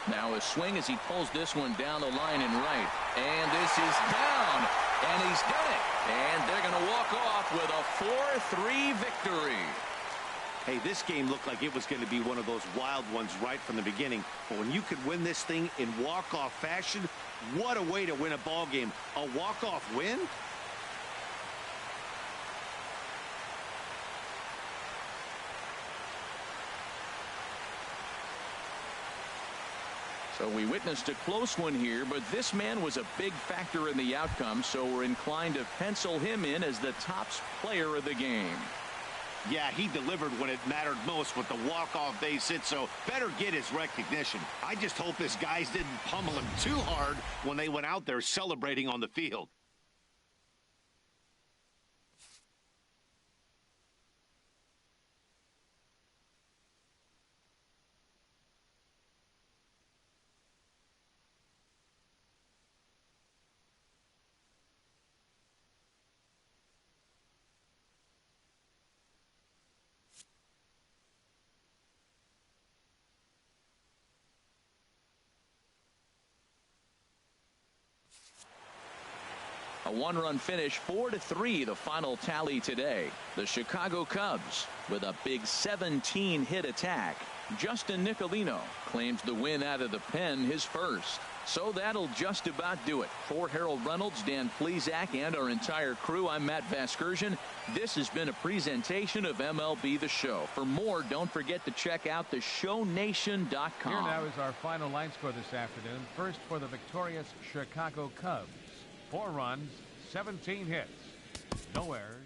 Now a swing as he pulls this one down the line and right. And this is down. And he's done it. And they're going to walk off with a 4-3 victory. Hey, this game looked like it was going to be one of those wild ones right from the beginning. But when you could win this thing in walk-off fashion, what a way to win a ball game. A walk-off win? So we witnessed a close one here, but this man was a big factor in the outcome, so we're inclined to pencil him in as the top player of the game. Yeah, he delivered when it mattered most with the walk-off base hit, so better get his recognition. I just hope his guys didn't pummel him too hard when they went out there celebrating on the field. A one-run finish, 4-3, the final tally today. The Chicago Cubs with a big 17-hit attack. Justin Nicolino claims the win out of the pen, his first. So that'll just about do it. For Harold Reynolds, Dan Plesac, and our entire crew, I'm Matt Vasgersian. This has been a presentation of MLB The Show. For more, don't forget to check out theshownation.com. Here now is our final line score this afternoon. First for the victorious Chicago Cubs. 4 runs, 17 hits, no errors.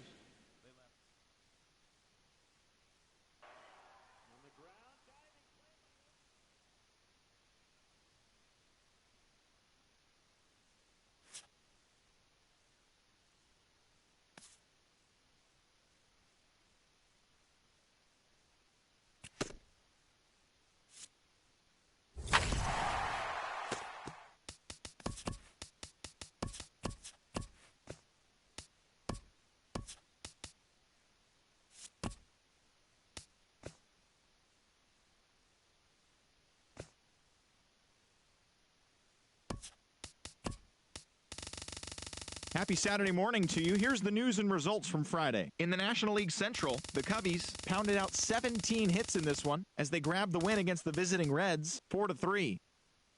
Happy Saturday morning to you. Here's the news and results from Friday. In the National League Central, the Cubbies pounded out 17 hits in this one as they grabbed the win against the visiting Reds, 4-3.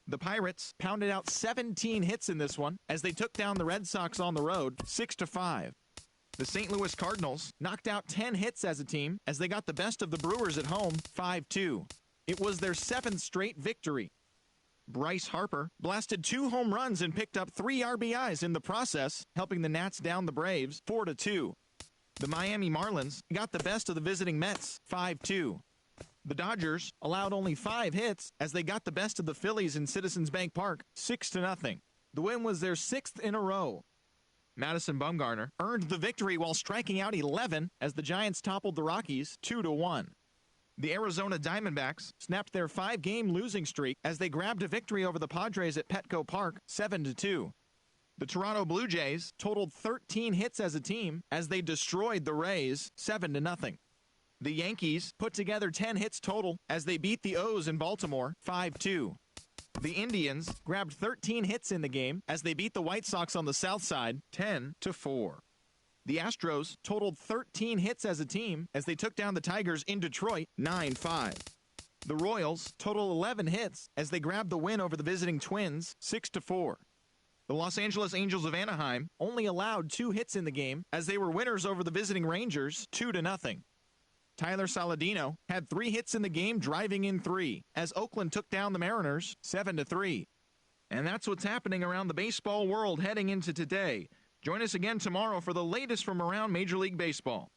The Pirates pounded out 17 hits in this one as they took down the Red Sox on the road, 6-5. The St. Louis Cardinals knocked out 10 hits as a team as they got the best of the Brewers at home, 5-2. It was their 7th straight victory. Bryce Harper blasted 2 home runs and picked up 3 RBIs in the process, helping the Nats down the Braves 4-2. The Miami Marlins got the best of the visiting Mets 5-2. The Dodgers allowed only 5 hits as they got the best of the Phillies in Citizens Bank Park 6-0. The win was their 6th in a row. Madison Bumgarner earned the victory while striking out 11 as the Giants toppled the Rockies 2-1. The Arizona Diamondbacks snapped their 5-game losing streak as they grabbed a victory over the Padres at Petco Park 7-2. The Toronto Blue Jays totaled 13 hits as a team as they destroyed the Rays 7-0. The Yankees put together 10 hits total as they beat the O's in Baltimore 5-2. The Indians grabbed 13 hits in the game as they beat the White Sox on the South Side 10-4. The Astros totaled 13 hits as a team as they took down the Tigers in Detroit 9-5. The Royals totaled 11 hits as they grabbed the win over the visiting Twins 6-4. The Los Angeles Angels of Anaheim only allowed 2 hits in the game as they were winners over the visiting Rangers 2-0. Tyler Saladino had 3 hits in the game, driving in 3 as Oakland took down the Mariners 7-3. And that's what's happening around the baseball world heading into today. Join us again tomorrow for the latest from around Major League Baseball.